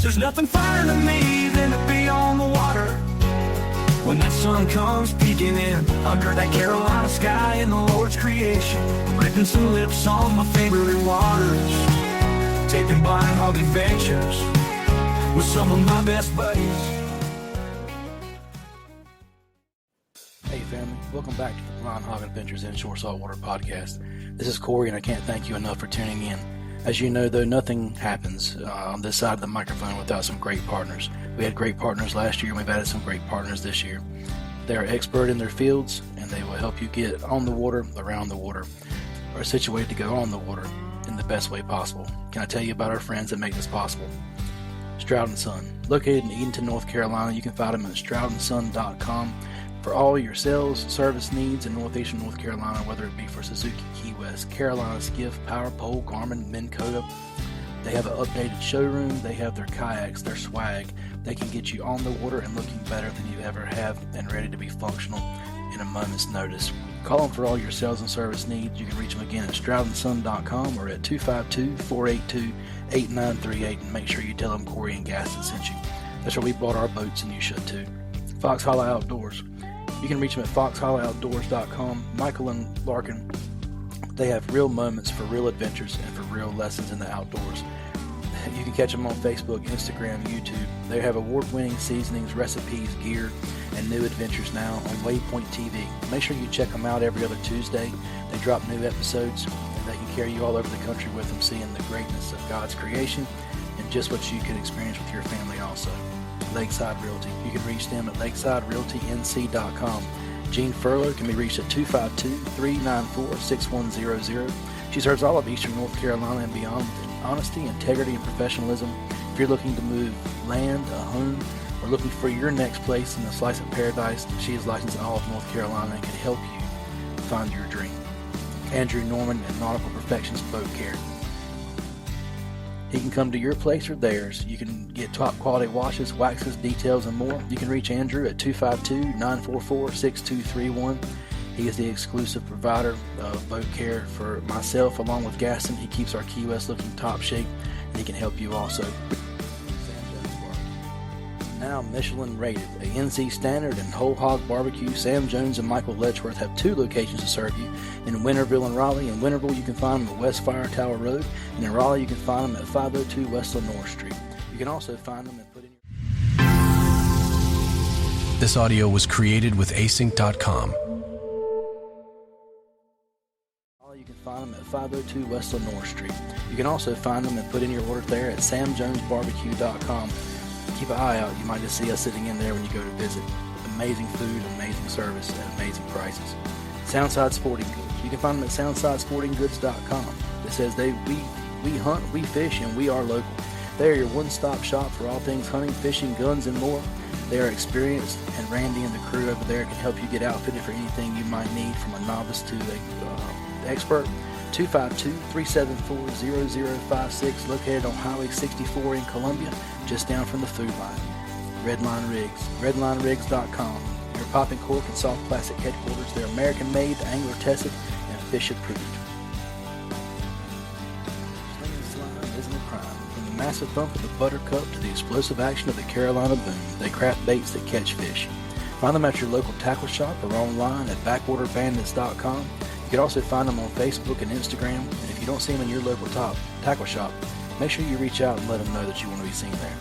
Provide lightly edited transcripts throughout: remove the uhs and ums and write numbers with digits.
There's nothing finer to me than to be on the water when that sun comes peeking in under that Carolina sky in the Lord's creation, ripping some lips on my favorite waters, taking Bryan hog adventures with some of my best buddies. Hey family, welcome back to the Bryan Hog Adventures Inshore Saltwater Podcast. This is Cory, and I can't thank you enough for tuning in. As you know, though, nothing happens on this side of the microphone without some great partners. We had great partners last year, and we've added some great partners this year. They are expert in their fields, and they will help you get on the water, around the water, or situated to go on the water in the best way possible. Can I tell you about our friends that make this possible? Stroud & Son. Located in Edenton, North Carolina, you can find them at stroudandson.com for all your sales, service needs in northeastern North Carolina, whether it be for Suzuki, Key West, Carolina Skiff, Power Pole, Garmin, Minn Kota. They have an updated showroom. They have their kayaks, their swag. They can get you on the water and looking better than you ever have and ready to be functional in a moment's notice. Call them for all your sales and service needs. You can reach them again at stroudandson.com or at 252-482-8938, and make sure you tell them Cory and Gaston sent you. That's where we bought our boats, and you should too. Fox Hollow Outdoors. You can reach them at foxhollooutdoors.com. Michael and Larkin, they have real moments for real adventures and for real lessons in the outdoors. You can catch them on Facebook, Instagram, YouTube. They have award-winning seasonings, recipes, gear, and new adventures now on Waypoint TV. Make sure you check them out every other Tuesday. They drop new episodes, and they can carry you all over the country with them, seeing the greatness of God's creation and just what you can experience with your family also. Lakeside Realty. You can reach them at lakesiderealtync.com. Jean Furlow can be reached at 252-394-6100. She serves all of Eastern North Carolina and beyond with honesty, integrity, and professionalism. If you're looking to move land, a home, or looking for your next place in a slice of paradise, she is licensed in all of North Carolina and can help you find your dream. Andrew Norman at Nautical Perfections Boat Care. He can come to your place or theirs. You can get top quality washes, waxes, details, and more. You can reach Andrew at 252-944-6231. He is the exclusive provider of boat care for myself along with Gaston. He keeps our Key West looking top shape, and he can help you also. Now Michelin rated, a NC Standard and Whole Hog Barbecue. Sam Jones and Michael Letchworth have two locations to serve you, in Winterville and Raleigh. In Winterville, you can find them at West Fire Tower Road, and in Raleigh, you can find them at 502 West Lenore Street. You can also find them and put in your... This audio was created with async.com. You can find them at 502 West Lenore Street. You can also find them and put in your order there at samjonesbarbecue.com. Keep an eye out. You might just see us sitting in there when you go to visit. Amazing food, amazing service, and amazing prices. Soundside Sporting Goods. You can find them at soundsidesportinggoods.com. It says we hunt, we fish, and we are local. They are your one-stop shop for all things hunting, fishing, guns, and more. They are experienced, and Randy and the crew over there can help you get outfitted for anything you might need, from a novice to a expert. 252-374-0056, located on Highway 64 in Columbia, just down from the food line. Redline Rigs, redlinerigs.com. Your popping cork and soft plastic headquarters. They're American-made, angler-tested, and fish-approved. Slinging slime isn't a crime. From the massive thump of the Buttercup to the explosive action of the Carolina Boom, they craft baits that catch fish. Find them at your local tackle shop or online at backwaterbandits.com. You can also find them on Facebook and Instagram, and if you don't see them in your local tackle shop, make sure you reach out and let them know that you want to be seen there.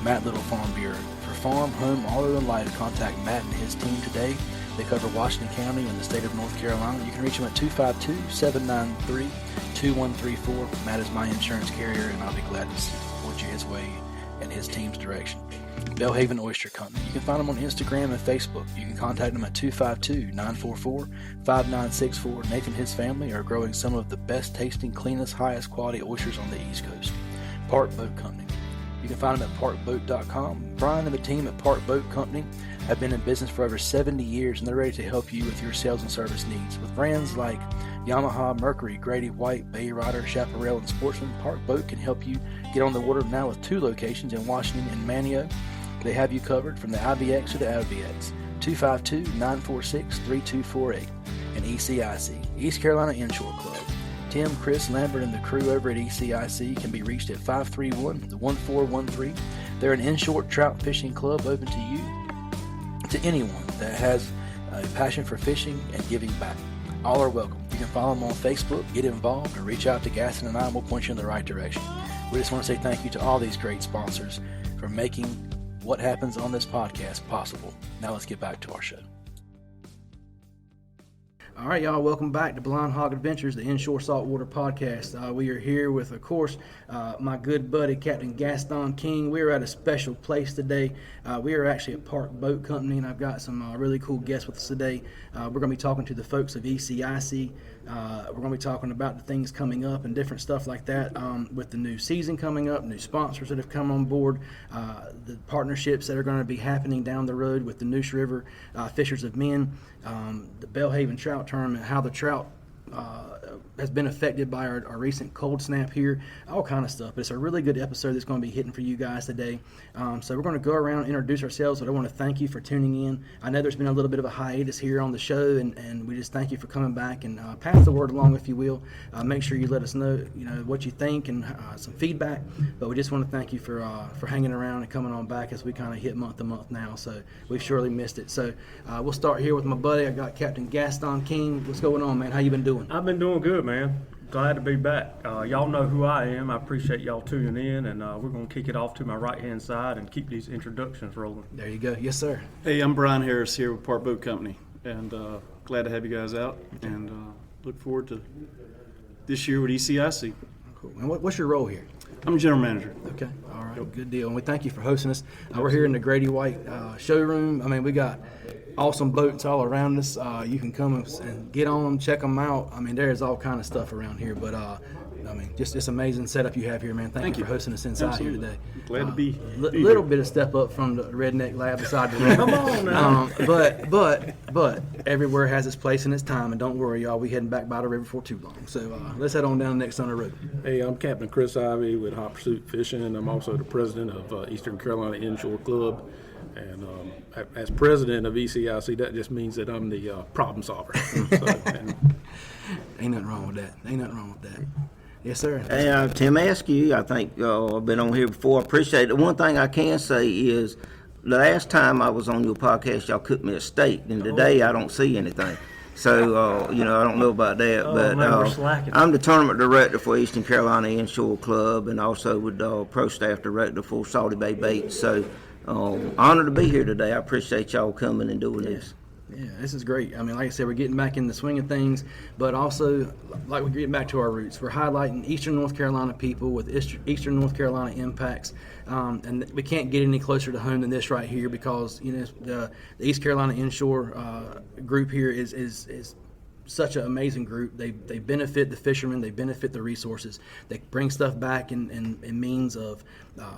Matt Little Farm Bureau. For farm, home, auto, and life, contact Matt and his team today. They cover Washington County and the state of North Carolina. You can reach them at 252-793-2134. Matt is my insurance carrier, and I'll be glad to support you his way and his team's direction. Bellhaven Oyster Company. You can find them on Instagram and Facebook. You can contact them at 252-944-5964. Nathan and his family are growing some of the best tasting, cleanest, highest quality oysters on the East Coast. Park Boat Company. You can find them at parkboat.com. Bryan and the team at Park Boat Company have been in business for over 70 years, and they're ready to help you with your sales and service needs. With brands like Yamaha, Mercury, Grady White, Bay Rider, Chaparral, and Sportsman, Park Boat can help you get on the water now with two locations in Washington and Manio. They have you covered from the IBX to the LBX. 252-946-3248. And ECIC, East Carolina Inshore Club. Tim, Chris, Lambert, and the crew over at ECIC can be reached at 531-1413. They're an inshore trout fishing club open to you, to anyone that has a passion for fishing and giving back. All are welcome. You can follow them on Facebook, get involved, or reach out to Gaston and I, and we'll point you in the right direction. We just want to say thank you to all these great sponsors for making what happens on this podcast possible. Now let's get back to our show. All right, y'all, welcome back to Blind Hog Adventures, the Inshore Saltwater Podcast. We are here with, of course, my good buddy, Captain Gaston King. We are at a special place today. We are actually at Park Boat Company, and I've got some really cool guests with us today. We're going to be talking to the folks of ECIC. We're going to be talking about the things coming up and different stuff like that with the new season coming up, new sponsors that have come on board, the partnerships that are going to be happening down the road with the Neuse River Fishers of Men, the Belhaven Trout Tournament, how the trout has been affected by our recent cold snap here, all kind of stuff. But it's a really good episode that's going to be hitting for you guys today. So we're going to go around and introduce ourselves, but I want to thank you for tuning in. I know there's been a little bit of a hiatus here on the show, and we just thank you for coming back and pass the word along, if you will. Make sure you let us know, what you think and some feedback. But we just want to thank you for hanging around and coming on back as we kind of hit month to month now. So we've surely missed it. So we'll start here with my buddy. I got Captain Gaston King. What's going on, man? How you been doing? I've been doing good, man. Glad to be back. Y'all know who I am. I appreciate y'all tuning in, and we're going to kick it off to my right-hand side and keep these introductions rolling. There you go. Yes, sir. Hey, I'm Bryan Harris here with Park Boat Company, and glad to have you guys out, and look forward to this year with ECIC. Cool. And what's your role here? I'm general manager. Okay. All right. Good deal. And we thank you for hosting us. We're here in the Grady White showroom. I mean, we got awesome boats all around us. You can come and get on them, check them out. I mean, there's all kind of stuff around here. But, I mean, just this amazing setup you have here, man. Thank you for hosting us inside Absolutely. here today. Glad to be little bit of step up from the Redneck Lab beside the room. Come on now. But everywhere has its place and its time. And don't worry, y'all. We heading back by the river for too long. So let's head on down next on the road. Hey, I'm Captain Chris Ivey with Hot Pursuit Fishing, and I'm also the president of Eastern Carolina Inshore Club. And as president of ECIC, that just means that I'm the problem solver. Ain't nothing wrong with that. Yes, sir. Hey, Tim Askew. I think I've been on here before. I appreciate it. One thing I can say is the last time I was on your podcast, y'all cooked me a steak, and today I don't see anything. So, I don't know about that. But man, we're slacking. I'm the tournament director for Eastern Carolina Inshore Club, and also with pro staff director for Salty Bay Baits. So, honored to be here today. I appreciate y'all coming and doing this. Yeah, this is great. I mean, like I said, we're getting back in the swing of things, but also, like we're getting back to our roots. We're highlighting Eastern North Carolina people with Eastern North Carolina impacts, and we can't get any closer to home than this right here because, the East Carolina Inshore group here is such an amazing group. They benefit the fishermen, they benefit the resources, they bring stuff back in means of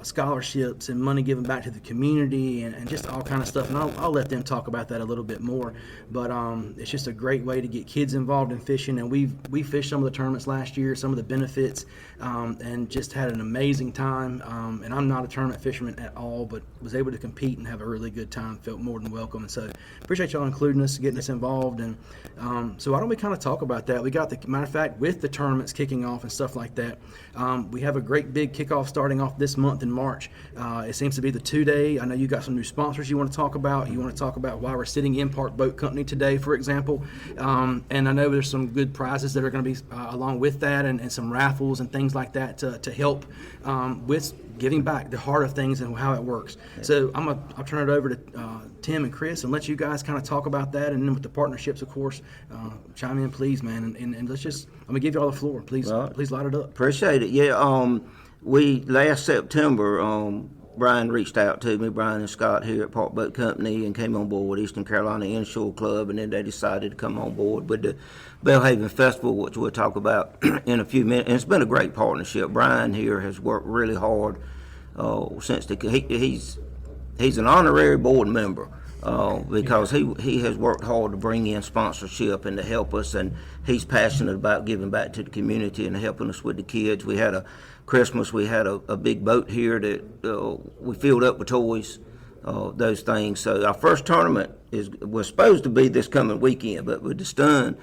scholarships and money given back to the community and just all kind of stuff, and I'll let them talk about that a little bit more, but it's just a great way to get kids involved in fishing, and we fished some of the tournaments last year, some of the benefits, and just had an amazing time, and I'm not a tournament fisherman at all, but was able to compete and have a really good time, felt more than welcome, and so appreciate y'all including us, getting us involved, and so why don't we kind of talk about that? We got matter of fact, with the tournaments kicking off and stuff like that, we have a great big kickoff starting off this month in March. It seems to be the 2-day. I know you got some new sponsors you want to talk about. You want to talk about why we're sitting in Park Boat Company today, for example. And I know there's some good prizes that are going to be along with that and some raffles and things like that to help with giving back, the heart of things and how it works. So I'll turn it over to Tim and Chris and let you guys kind of talk about that, and then with the partnerships, of course, chime in, please, man, and let's just, I'm gonna give you all the floor. Please light it up. Appreciate it. Yeah, we last September, Bryan reached out to me, Bryan and Scott here at Park Boat Company, and came on board with Eastern Carolina Inshore Club, and then they decided to come on board with the Belhaven Festival, which we'll talk about in a few minutes. And it's been a great partnership. Bryan here has worked really hard since he's an honorary board member. Because he has worked hard to bring in sponsorship and to help us, and he's passionate about giving back to the community and helping us with the kids. We had we had a big boat here that we filled up with toys, those things. So our first tournament was supposed to be this coming weekend, but with the stun,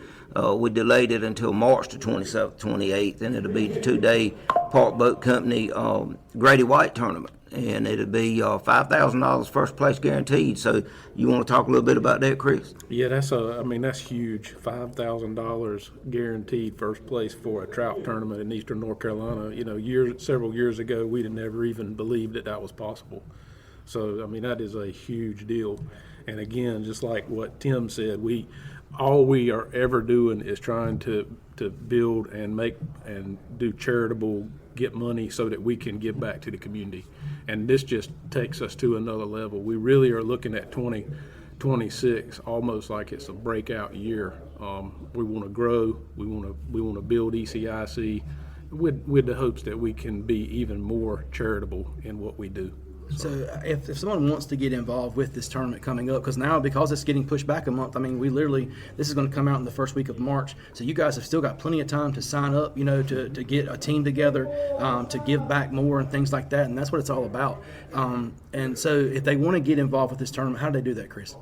we delayed it until March the 27th, 28th, and it'll be the 2-day Park Boat Company Grady White tournament. And it'll be $5,000 first place guaranteed. So you want to talk a little bit about that, Chris? Yeah, that's huge. $5,000 guaranteed first place for a trout tournament in Eastern North Carolina. You know, several years ago, we'd have never even believed that was possible. So, I mean, that is a huge deal. And again, just like what Tim said, all we are ever doing is trying to build and make and do charitable, get money so that we can give back to the community. And this just takes us to another level. We really are looking at 2026 almost like it's a breakout year. We want to grow. We want to build ECIC with the hopes that we can be even more charitable in what we do. So if someone wants to get involved with this tournament coming up, because it's getting pushed back a month, I mean, this is going to come out in the first week of March. So you guys have still got plenty of time to sign up, you know, to get a team together, to give back more and things like that. And that's what it's all about. And so if they want to get involved with this tournament, how do they do that, Chris?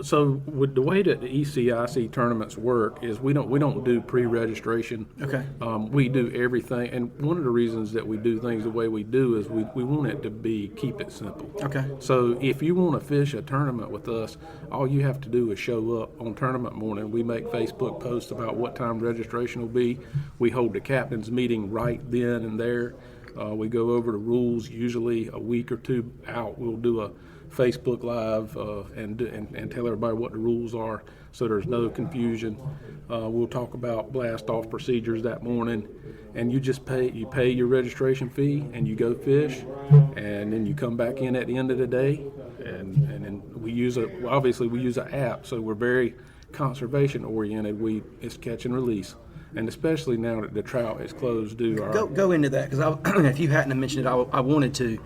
So with the way that the ECIC tournaments work is we don't do pre-registration. Okay. We do everything, and one of the reasons that we do things the way we do is we want it to keep it simple. Okay. So if you want to fish a tournament with us, all you have to do is show up on tournament morning. We make Facebook posts about what time registration will be. We hold the captain's meeting right then and there. We go over the rules usually a week or two out. We'll do a Facebook Live and tell everybody what the rules are so there's no confusion. We'll talk about blast-off procedures that morning, and you just pay your registration fee and you go fish, and then you come back in at the end of the day, and then we use an app, so we're very conservation oriented. It's catch and release. And especially now that the trout is closed due to our... Go into that, because if you hadn't mentioned it, I wanted to.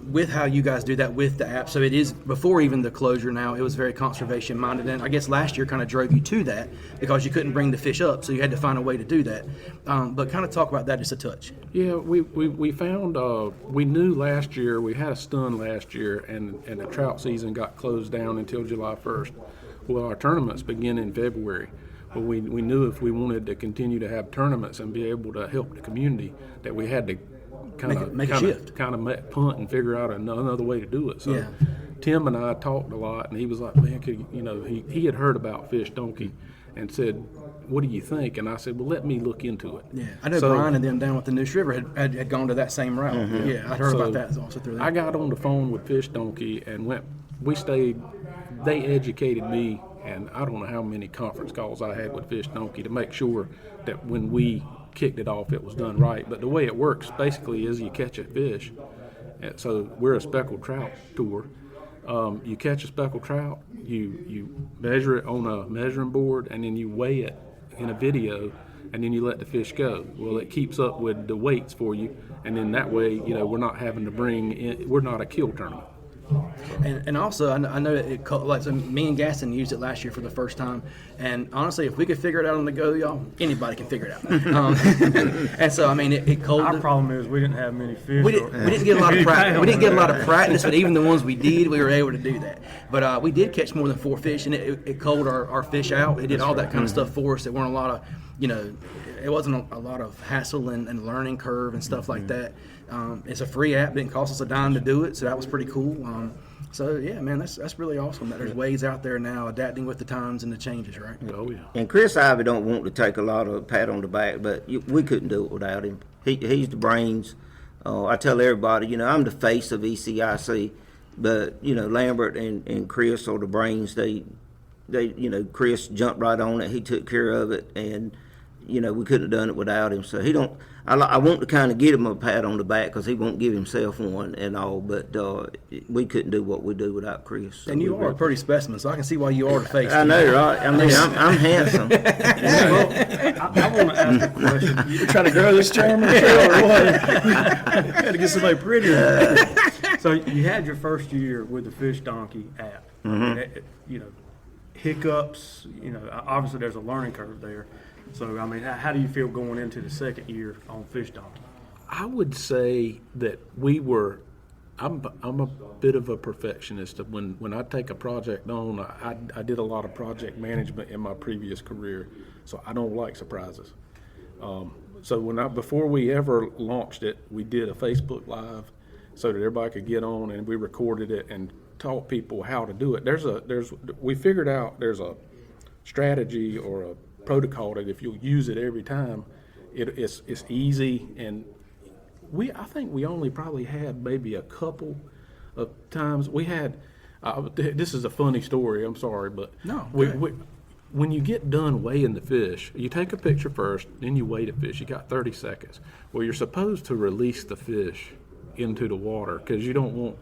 With how you guys do that with the app, so it is, before even the closure now, it was very conservation minded, and I guess last year kind of drove you to that because you couldn't bring the fish up, so you had to find a way to do that. But kind of talk about that just a touch. Yeah, we found, we knew last year, we had a stun last year, and the trout season got closed down until July 1st. Well, our tournaments begin in February. But we knew if we wanted to continue to have tournaments and be able to help the community, that we had to make a shift, punt and figure out another way to do it. So yeah. Tim and I talked a lot, and he was like, "Man, he had heard about Fish Donkey, and said, what do you think?" And I said, "Well, let me look into it." Yeah, I know Bryan and them down with the Neuse River had gone to that same route. Mm-hmm. Yeah, I'd heard about that also through there. I got on the phone with Fish Donkey and we stayed. They educated me. And I don't know how many conference calls I had with Fish Donkey to make sure that when we kicked it off, it was done right. But the way it works basically is you catch a fish. And so we're a speckled trout tour. You catch a speckled trout, you measure it on a measuring board, and then you weigh it in a video, and then you let the fish go. Well, it keeps up with the weights for you, and then that way, we're not having to we're not a kill tournament. And also, I know so me and Gaston used it last year for the first time, and honestly, if we could figure it out on the go, y'all, anybody can figure it out. And so, I mean, it cold. Our problem is we didn't have many fish. We didn't get a lot of practice. We didn't get a lot of practice, but even the ones we did, we were able to do that. But we did catch more than 4 fish, and it culled our fish out. It did all that kind of stuff for us. There weren't a lot of, it wasn't a lot of hassle and learning curve and stuff like that. It's a free app. Didn't cost us a dime to do it, so that was pretty cool. So yeah, man, that's really awesome that there's ways out there now adapting with the times and the changes, right? Oh yeah. And Chris Ivey don't want to take a lot of pat on the back, but we couldn't do it without him. He's the brains. I tell everybody, I'm the face of ECIC, but Lambert and Chris are the brains. They Chris jumped right on it. He took care of it, and we couldn't have done it without him. So he don't. I want to kind of give him a pat on the back because he won't give himself one and all, but we couldn't do what we do without Chris. So and you are a pretty specimen, so I can see why you are the face. I know, right? I mean, I'm handsome. Well, I want to ask a question. You're trying to grow this chairman or what? Got to get somebody prettier. So you had your first year with the Fish Donkey app. Mm-hmm. Hiccups. Obviously there's a learning curve there. So, I mean, how do you feel going into the second year on Fish Donkey? I would say that I'm a bit of a perfectionist. When I take a project on, I did a lot of project management in my previous career, so I don't like surprises. So before we ever launched it, we did a Facebook Live so that everybody could get on, and we recorded it and taught people how to do it. We figured out there's a strategy or a protocol that if you'll use it every time, it's easy. And I think we only probably had maybe a couple of times we had. This is a funny story. I'm sorry, but No, when you get done weighing the fish, you take a picture first, then you weigh the fish. You got 30 seconds. Well, you're supposed to release the fish into the water because you don't want.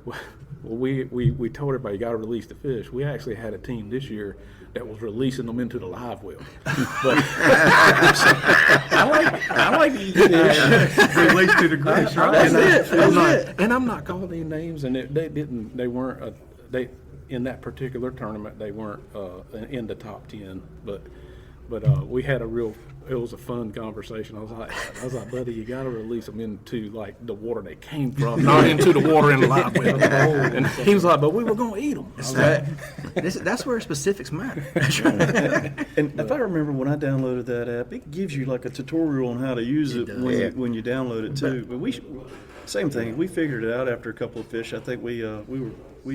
Well, we told everybody you got to release the fish. We actually had a team this year that was releasing them into the live well. But I like to eat fish. Release to the grease, right? That's it. And I'm not calling any names, and they weren't in that particular tournament. They weren't in the top 10, but we had it was a fun conversation. I was like, buddy, you got to release them into like the water they came from, not into the water in the live well. And he was like, but we were going to eat them. That's where specifics matter. And if I remember when I downloaded that app, it gives you like a tutorial on how to use it when you download it too. But same thing. We figured it out after a couple of fish. I think we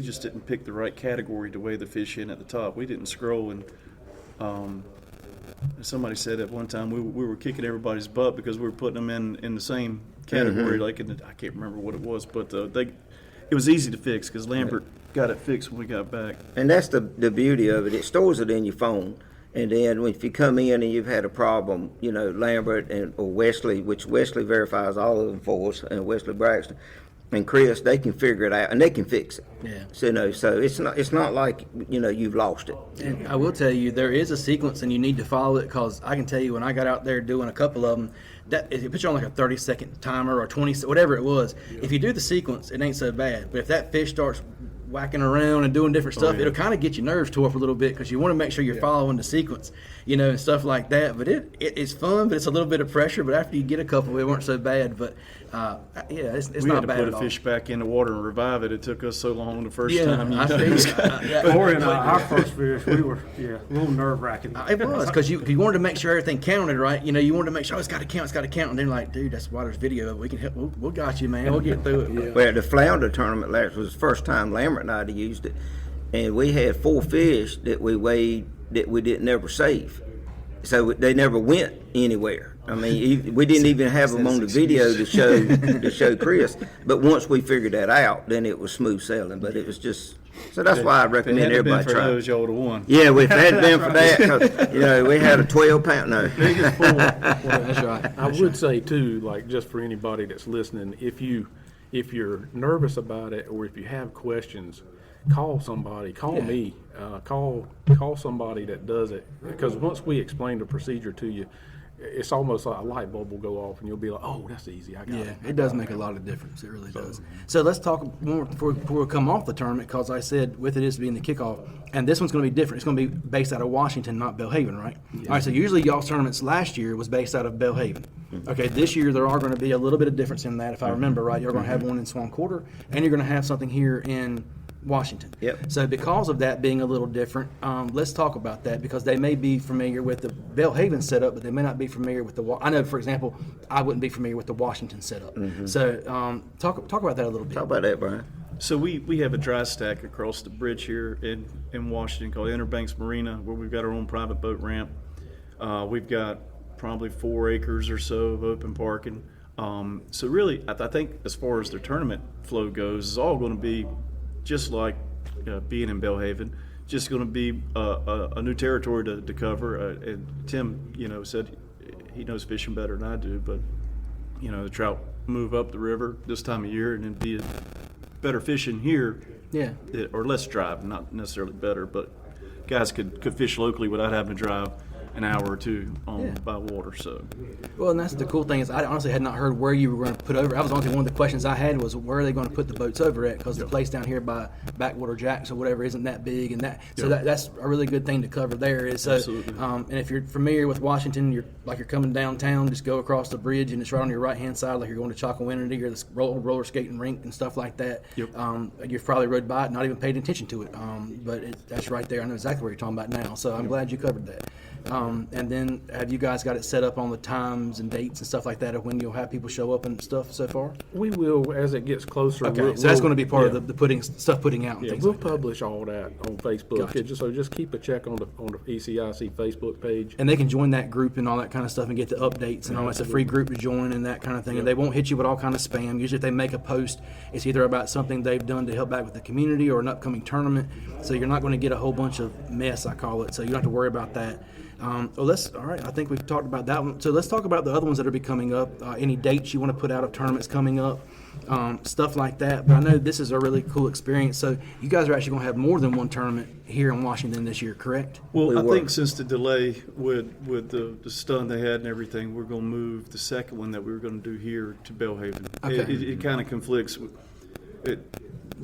just didn't pick the right category to weigh the fish in at the top. We didn't scroll and. Somebody said at one time we were kicking everybody's butt because we were putting them in the same category. Like I can't remember what it was, but it was easy to fix because Lambert got it fixed when we got back. And that's the beauty of it. It stores it in your phone. And then if you come in and you've had a problem, Lambert or Wesley, which Wesley verifies all of them for us, and Wesley Braxton and Chris, they can figure it out and they can fix it. Yeah. So it's not like you've lost it. And I will tell you, there is a sequence, and you need to follow it because I can tell you when I got out there doing a couple of them, that it puts you on like a 30-second timer or 20, whatever it was. Yeah. If you do the sequence, it ain't so bad. But if that fish starts whacking around and doing different stuff, it'll kind of get your nerves tore up a little bit because you want to make sure you're following the sequence, and stuff like that. But it's fun, but it's a little bit of pressure. But after you get a couple, it weren't so bad. But it's not bad at all. We had to put a fish back in the water and revive it. It took us so long the first time. Cory and our first fish, we were a little nerve-wracking. It was because you wanted to make sure everything counted right. You wanted to make sure it's got to count, and then like, dude, that's why there's video of it. We can help. We'll got you, man. We'll get through it. Yeah. Well, the flounder tournament last was the first time Lambert and I had used it, and we had 4 fish that we weighed that we didn't ever save, so they never went anywhere. I mean, we didn't even have them on the video to show Chris. But once we figured that out, then it was smooth sailing. But it was just so that's why I recommend everybody try. Those, y'all would have won. Yeah, if it hadn't been for that, 'cause, we had a 12-pound. No, biggest bull. That's right. I would say too, like just for anybody that's listening, if you're nervous about it or if you have questions, call somebody. Call me. Call somebody that does it, because once we explain the procedure to you, it's almost like a light bulb will go off and you'll be like, oh, that's easy. I got it. Yeah, it does make a lot of difference. It really does. So let's talk more before we come off the tournament, because I said with it is being the kickoff, and this one's going to be different. It's going to be based out of Washington, not Belhaven, right? Yeah. All right, so usually y'all's tournaments last year was based out of Belhaven. Okay, this year there are going to be a little bit of difference in that, if I remember right. You're going to have one in Swan Quarter, and you're going to have something here in Washington. Yep. So because of that being a little different, let's talk about that, because they may be familiar with the Belhaven setup, but they may not be familiar with I know, for example, I wouldn't be familiar with the Washington setup. Mm-hmm. So talk about that a little bit. Talk about that, Bryan. So we have a dry stack across the bridge here in Washington called Inner Banks Marina, where we've got our own private boat ramp. We've got probably 4 acres or so of open parking. So really, I think as far as their tournament flow goes, it's all going to be just like being in Belhaven, just going to be a new territory to cover. And Tim, said he knows fishing better than I do, but the trout move up the river this time of year, and it'd be better fishing here, or less drive, not necessarily better, but guys could fish locally without having to drive an hour or two by water. So, well, and that's the cool thing is I honestly had not heard where you were going to put over. I was honestly, one of the questions I had was where are they going to put the boats over at, because the place down here by Backwater Jacks or whatever isn't that big, and so that's a really good thing to cover there. Is so, and if you're familiar with Washington, you're coming downtown, just go across the bridge and it's right on your right hand side, like you're going to Chocowinity or the roller skating rink and stuff like that. Yep. You've probably rode by it, not even paid attention to it, but that's right there. I know exactly what you're talking about now. So I'm glad you covered that. And then have you guys got it set up on the times and dates and stuff like that of when you'll have people show up and stuff so far? We will as it gets closer. Okay, so that's going to be part of the putting out and Yeah, things we'll like that. publish all that on Facebook. Gotcha. So just keep a check on the ECIC Facebook page. And they can join that group and all that kind of stuff and get the updates and all. It's a free group to join and that kind of thing. And they won't hit you with all kind of spam. Usually if they make a post, it's either about something they've done to help back with the community or an upcoming tournament. So you're not going to get a whole bunch of mess, I call it. So you don't have to worry about that. All right. I think we've talked about that one. So let's talk about the other ones that are coming up. Any dates you want to put out of tournaments coming up, stuff like that. But I know this is a really cool experience. So you guys are actually going to have more than one tournament here in Washington this year, correct? Well, I think since the delay with the stun they had and everything, we're going to move the second one that we were going to do here to Belhaven. Okay. It kind of conflicts with it.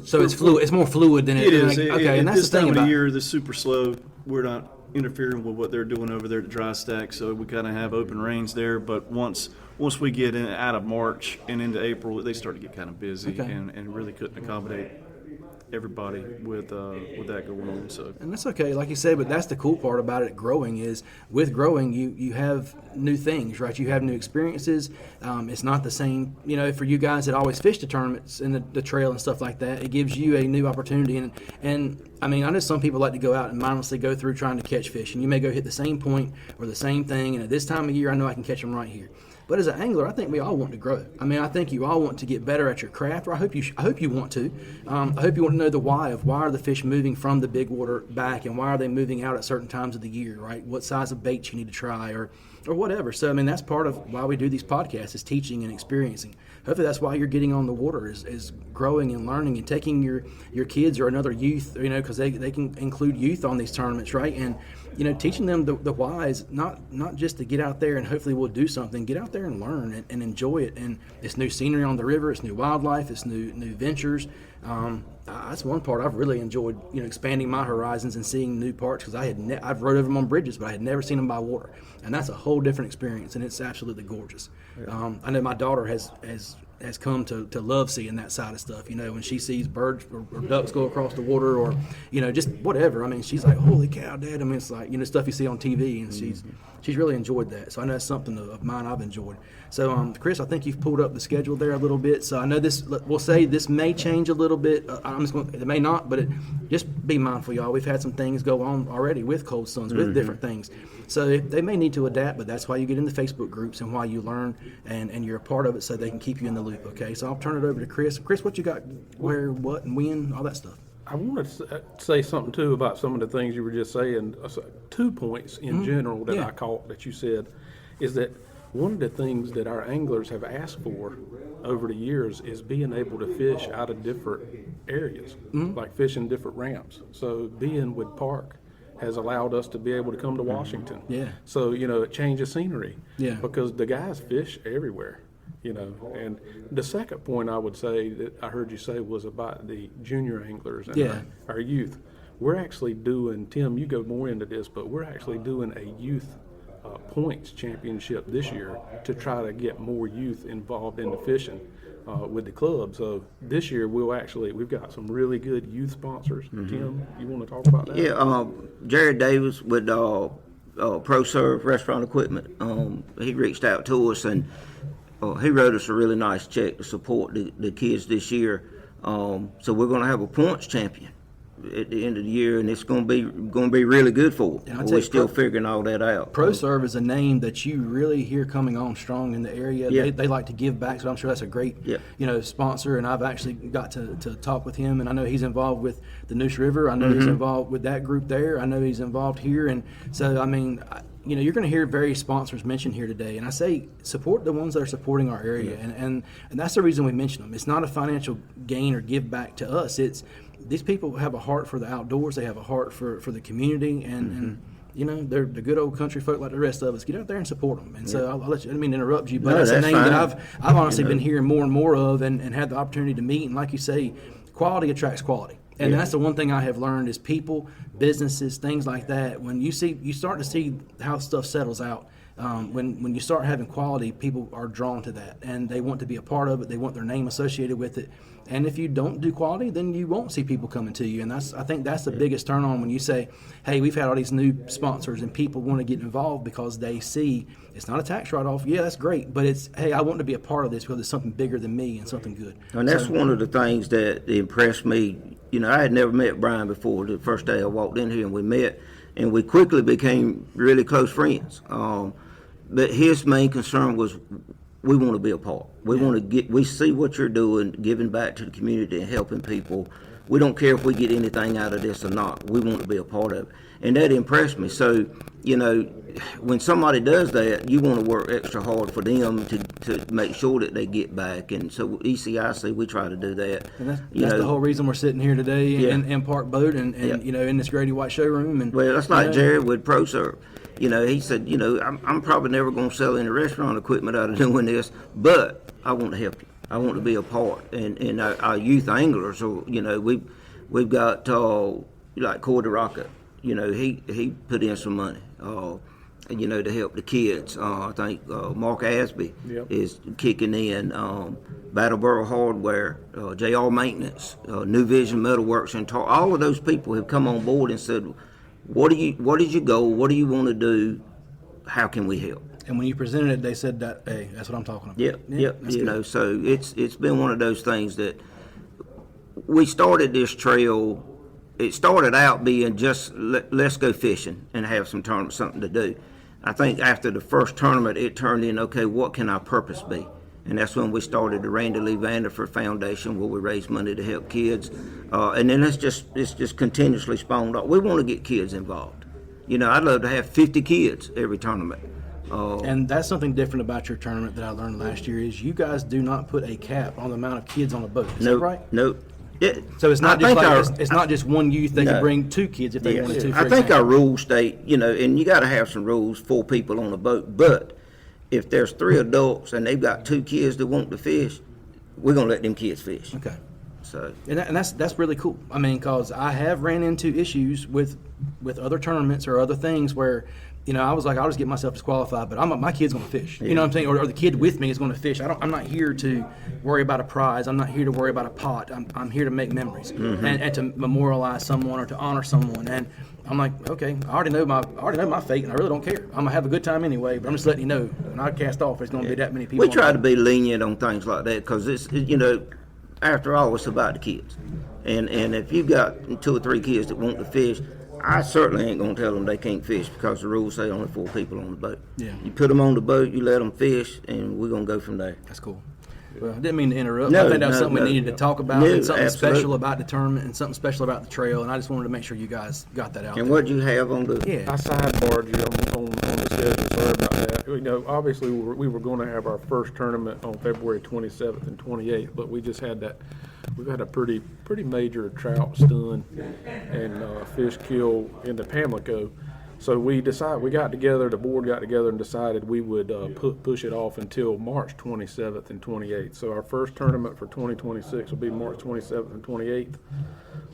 So it's fluid. It's more fluid than It is. Okay, and that's this the thing time of about the year, the super slow. We're not interfering with what they're doing over there at the dry stack, so we kind of have open range there. But once we get out of March and into April, they start to get kind of busy, Okay. and really couldn't accommodate everybody with that going on. So. And that's okay, like you said, but that's the cool part about it. Growing is with growing, you have new things, right? You have new experiences. It's not the same, for you guys that always fish the tournaments and the trail and stuff like that. It gives you a new opportunity. And I mean, I know some people like to go out and mindlessly go through trying to catch fish, and you may go hit the same point or the same thing. And at this time of year, I know I can catch them right here. But as an angler, I think we all want to grow. I mean, I think you all want to get better at your craft, or I hope you want to. I hope you want to know the why of why are the fish moving from the big water back, and why are they moving out at certain times of the year, right? What size of bait you need to try, or whatever. So, I mean, that's part of why we do these podcasts, is teaching and experiencing. Hopefully that's why you're getting on the water, is growing and learning and taking your kids or another youth, because they can include youth on these tournaments, right? And teaching them the whys, not just to get out there and hopefully we'll do something. Get out there and learn and enjoy it. And it's new scenery on the river, it's new wildlife, it's new ventures. That's one part I've really enjoyed, expanding my horizons and seeing new parts, because I've rode over them on bridges, but I had never seen them by water, and that's a whole different experience, and it's absolutely gorgeous. Yeah. I know my daughter has come to love seeing that side of stuff. When she sees birds or ducks go across the water, or just whatever. I mean, she's like, "Holy cow, Dad!" I mean, it's like stuff you see on TV, and she's really enjoyed that. So I know that's something of mine I've enjoyed. So, Chris, I think you've pulled up the schedule there a little bit. So I know this. We'll say this may change a little bit. It may not, but just be mindful, y'all. We've had some things go on already with cold suns, with different things. So they may need to adapt, but that's why you get in the Facebook groups and why you learn and you're a part of it, so they can keep you in the loop. Okay, so I'll turn it over to Chris. Chris, what you got? Where, what, and when? All that stuff. I want to say something too about some of the things you were just saying. 2 points in general that I caught that you said is that one of the things that our anglers have asked for over the years is being able to fish out of different areas, like fishing different ramps. So being with Park has allowed us to be able to come to Washington. Yeah. So, it changes scenery. Yeah. Because the guys fish everywhere. And the second point I would say that I heard you say was about the junior anglers and our youth. We're actually doing, Tim, you go more into this, but we're actually doing a youth points championship this year to try to get more youth involved in the fishing with the club. So this year we've got some really good youth sponsors. Tim, you want to talk about that? Yeah, Jared Davis with ProServe Restaurant Equipment. He reached out to us, and he wrote us a really nice check to support the kids this year. So we're going to have a points champion at the end of the year, and it's going to be really good for them. We're still figuring all that out. ProServe is a name that you really hear coming on strong in the area. Yeah. They like to give back, so I'm sure that's a great sponsor. And I've actually got to talk with him, and I know he's involved with the Noose River. I know he's involved with that group there. I know he's involved here, and so I mean, you're going to hear various sponsors mentioned here today, and I say support the ones that are supporting our area, and that's the reason we mention them. It's not a financial gain or give back to us. It's these people have a heart for the outdoors. They have a heart for the community, and they're the good old country folk like the rest of us. Get out there and support them. And so I'll let you. I didn't mean to interrupt you, but that's a name that I've honestly been hearing more and more of, and had the opportunity to meet. And like you say, quality attracts quality. And that's the one thing I have learned is people, businesses, things like that. When you start to see how stuff settles out. When you start having quality, people are drawn to that, and they want to be a part of it. They want their name associated with it, And if you don't do quality, then you won't see people coming to you. And I think that's the biggest turn on when you say, hey, we've had all these new sponsors and people want to get involved because they see it's not a tax write-off. Yeah, that's great. But it's, hey, I want to be a part of this because it's something bigger than me and something good. And that's one of the things that impressed me. You know, I had never met Bryan before. The first day I walked in here and we met, and we quickly became really close friends. But his main concern was, we want to be a part. We see what you're doing, giving back to the community and helping people. We don't care if we get anything out of this or not. We want to be a part of it. And that impressed me. So, you know, when somebody does that, you want to work extra hard for them to make sure that they get back. And so ECIC, we try to do that. And that's the whole reason we're sitting here today in Park Boat and you know, in this Grady White showroom. And well, that's like Jared with ProServe. You know, he said, you know, I'm probably never going to sell any restaurant equipment out of doing this, but I want to help you. I want to be a part. And our youth anglers, so, you know, we've got like Cory Rocket. You know, he put in some money, you know, to help the kids. I think Mark Askew is kicking in. Battleboro Hardware, JR Maintenance, New Vision Metalworks, and all of those people have come on board and said, what is your goal? What do you want to do? How can we help? And when you presented it, they said that, hey, that's what I'm talking about. Yep. You good. know, so it's been one of those things that we started this trail. It started out being just let's go fishing and have some tournament, something to do. I think after the first tournament, it turned in, okay, what can our purpose be? And that's when we started the Randy Lee Vanderford Foundation, where we raise money to help kids. And then it's just continuously spawned off. We want to get kids involved. You know, I'd love to have 50 kids every tournament. And that's something different about your tournament that I learned last year is you guys do not put a cap on the amount of kids on a boat. Is that right? Nope. So it's not just like it's not just one youth. They can bring 2 kids if they wanted to. I think our rules state, you know, and you got to have some rules, 4 people on a boat. But if there's 3 adults and they've got 2 kids that want to fish, we're gonna let them kids fish. Okay. So and that's really cool. I mean, because I have ran into issues with other tournaments or other things where, you know, I was like, I'll just get myself disqualified, but my kid's going to fish. You know what I'm saying? Or the kid with me is going to fish. I'm not here to worry about a prize. I'm not here to worry about a pot. I'm here to make memories and to memorialize someone or to honor someone. And I'm like, okay, I already know my fate, and I really don't care. I'm gonna have a good time anyway. But I'm just letting you know, when I cast off, there's going to be that many people. We try to be lenient on things like that because it's, you know, after all, it's about the kids. And if you've got 2 or 3 kids that want to fish, I certainly ain't going to tell them they can't fish because the rules say only 4 people on the boat. Yeah. You put them on the boat, you let them fish, and we're going to go from there. That's cool. Well, I didn't mean to interrupt. No, I think that was something we needed to talk about, and something absolutely special about the tournament and something special about the trail, and I just wanted to make sure you guys got that out And there. what do you have on the... Yeah. I sidebarred you on the schedule. Sorry about that. You know, obviously we were going to have our first tournament on February 27th and 28th, but we just had that. We've had a pretty major trout stun and fish kill in the Pamlico. So we got together, the board got together and decided we would push it off until March 27th and 28th. So our first tournament for 2026 will be March 27th and 28th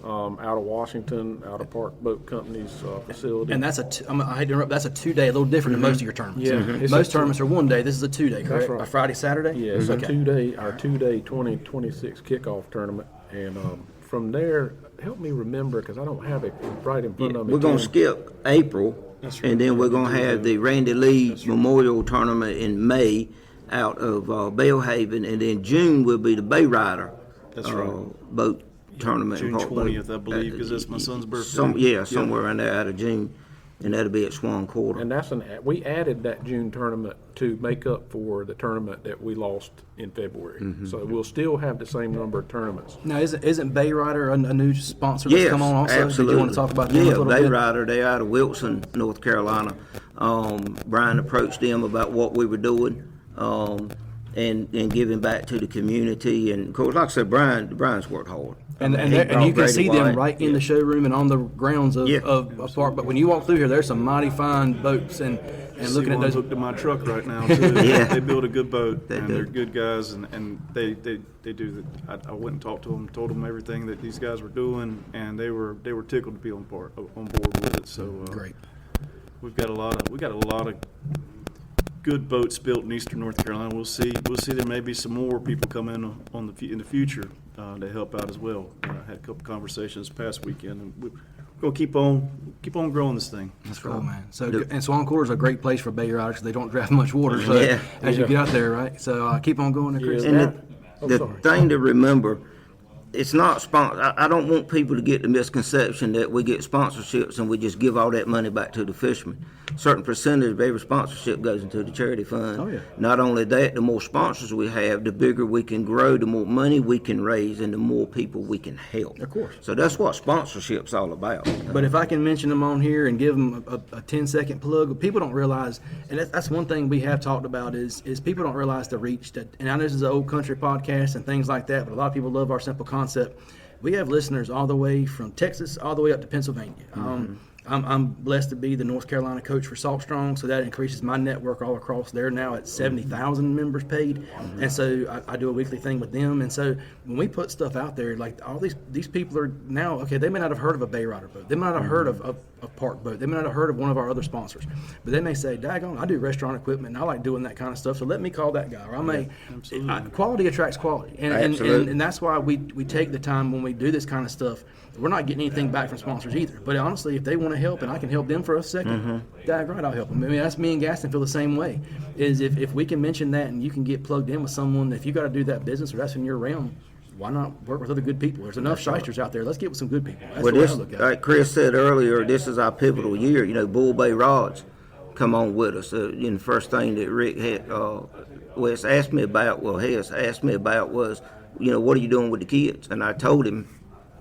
out of Washington, out of Park Boat Company's facility. And that's I hate to interrupt, that's a 2-day, a little different than most of your tournaments. Yeah. Most tournaments are 1 day. This is a 2-day, correct? right. A Friday, Saturday? Yeah, it's Okay. our two-day 2026 kickoff tournament. And from there, help me remember, because I don't have it right in front of me. We're going to Tim. skip April, and then we're going to have the Randy Lee Memorial Tournament in May out of Bellhaven, and then June will be the Bay Rider boat tournament. June Park Boat. 20th, I believe, because that's my son's birthday. Somewhere around there out of June, and that'll be at Swan Quarter. And we added that June tournament to make up for the tournament that we lost in February. So we'll still have the same number of tournaments. Now, isn't Bay Rider a new sponsor that's Yes, come on also? absolutely. Did you want to talk about them a little Bay bit? Rider, they're out of Wilson, North Carolina. Bryan approached them about what we were doing and giving back to the community. And, of course, like I said, Bryan's worked hard. And you can see them right in the showroom and on the grounds of Park. But when you walk through here, there's some mighty fine boats and looking at those. Hooked to my truck right now too. They build a good boat, and do. they're good guys, and they do. I went and talked to them, told them everything that these guys were doing, and they were tickled to be on board with it. So Great. we got a lot of good boats built in Eastern North Carolina. We'll see. There may be some more people come in in the future. to help out as well. Had a couple conversations past weekend, and we're going to keep on growing this thing. That's cool, man. So, and Swan Quarter is a great place for bay riders because they don't draft much water. So Yeah. as you get out there, right? So keep on going, Chris. And the thing to remember, it's not I don't want people to get the misconception that we get sponsorships and we just give all that money back to the fishermen. A certain percentage of every sponsorship goes into the charity fund. Oh, yeah. Not only that, the more sponsors we have, the bigger we can grow, the more money we can raise, and the more people we can help. Of course. So that's what sponsorship's all about. But if I can mention them on here and give them a 10-second plug, people don't realize, and that's one thing we have talked about is people don't realize the reach that, and I know this is an old country podcast and things like that, but a lot of people love our simple concept. We have listeners all the way from Texas all the way up to Pennsylvania. I'm blessed to be the North Carolina coach for Salt Strong, so that increases my network all across there. Now at 70,000 members paid, and so I do a weekly thing with them. And so when we put stuff out there, like all these people are now, okay, they may not have heard of a Bay Rider boat, they may not have heard of a Park boat, they may not have heard of one of our other sponsors, but they may say, daggone, I do restaurant equipment and I like doing that kind of stuff, so let me call that guy. Or I may, quality attracts quality, and that's why we take the time when we do this kind of stuff. We're not getting anything back from sponsors either. But honestly, if they want to help and I can help them for a second, right, I'll help them. I mean, that's me and Gaston feel the same way. Is if we can mention that and you can get plugged in with someone, if you got to do that business or that's in your realm, why not work with other good people? There's enough shysters out there. Let's get with some good people. That's Well, the way I this, look at it. like Chris said earlier, this is our pivotal year. You know, Bull Bay Rods come on with us. The first thing that Rick had, Hess asked me about was, you know, what are you doing with the kids? And I told him,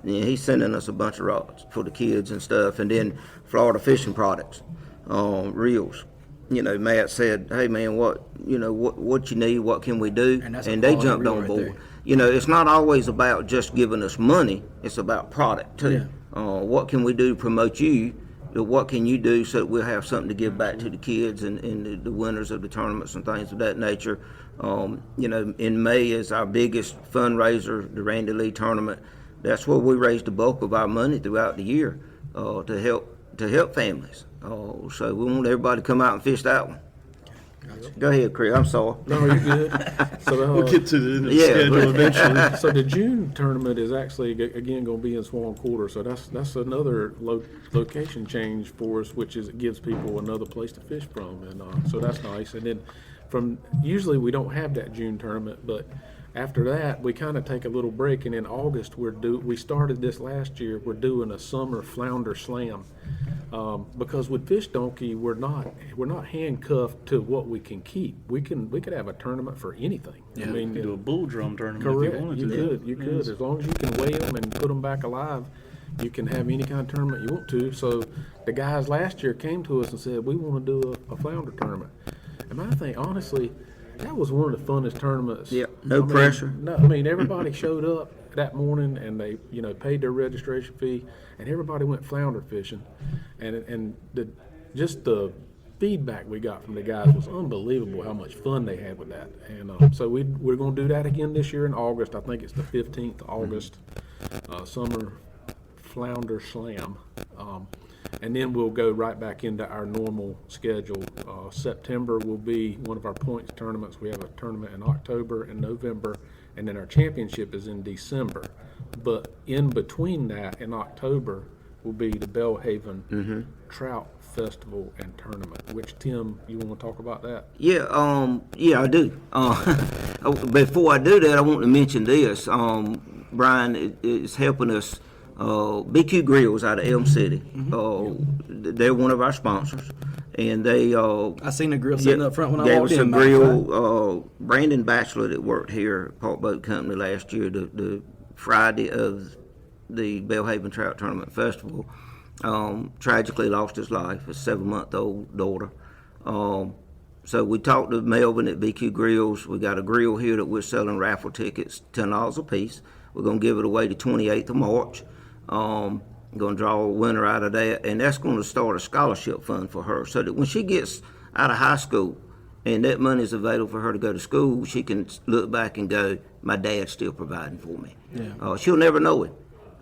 he's sending us a bunch of rods for the kids and stuff, and then Florida fishing products, reels. You know, Matt said, "Hey man, what you need? What can we do?" And they jumped on board. There. You know, it's not always about just giving us money; it's about product too. What can we do to promote you? What can you do so that we'll have something to give back to the kids and the winners of the tournaments and things of that nature? You know, in May is our biggest fundraiser, the Randy Lee tournament. That's where we raise the bulk of our money throughout the year to help families. So we want everybody to come out and fish that one. Gotcha. Go ahead, Craig. I'm sorry. No, you're good. So We'll get to the schedule eventually. So the June tournament is actually again going to be in Swan Quarter. So that's another location change for us, which is it gives people another place to fish from, and so that's nice. And then usually we don't have that June tournament, but after that, we kind of take a little break, and in August we started this last year. We're doing a summer flounder slam because with Fish Donkey, we're not handcuffed to what we can keep. We could have a tournament for anything. Yeah. I mean, You could do a bull drum tournament correct. if you wanted to. You could as long as you can weigh them and put them back alive. You can have any kind of tournament you want to. So the guys last year came to us and said, we want to do a flounder tournament. And I think honestly, that was one of the funnest tournaments. Yeah, no pressure. No, I mean everybody showed up that morning and they, paid their registration fee, and everybody went flounder fishing, and just the feedback we got from the guys was unbelievable. How much fun they had with that, and so we're going to do that again this year in August. I think it's the 15th of August, summer flounder slam. And then we'll go right back into our normal schedule. September will be one of our points tournaments. We have a tournament in October and November, and then our championship is in December. But in between that, in October, will be the Belhaven Trout Festival and Tournament, which, Tim, you want to talk about that? Yeah, I do. Before I do that, I want to mention this. Bryan is helping us. BQ Grills out of Elm City. They're one of our sponsors, and they. I seen the grill sitting up front when I gave walked us in. a grill. Brandon Batchelor that worked here at Park Boat Company last year, the Friday of the Belhaven Trout Tournament Festival, tragically lost his life. A 7-month-old daughter. So we talked to Melvin at BQ Grills. We got a grill here that we're selling raffle tickets, $10 a piece. We're going to give it away the 28th of March. I'm going to draw a winner out of that, and that's going to start a scholarship fund for her so that when she gets out of high school and that money is available for her to go to school, she can look back and go, my dad's still providing for me. Yeah. She'll never know it,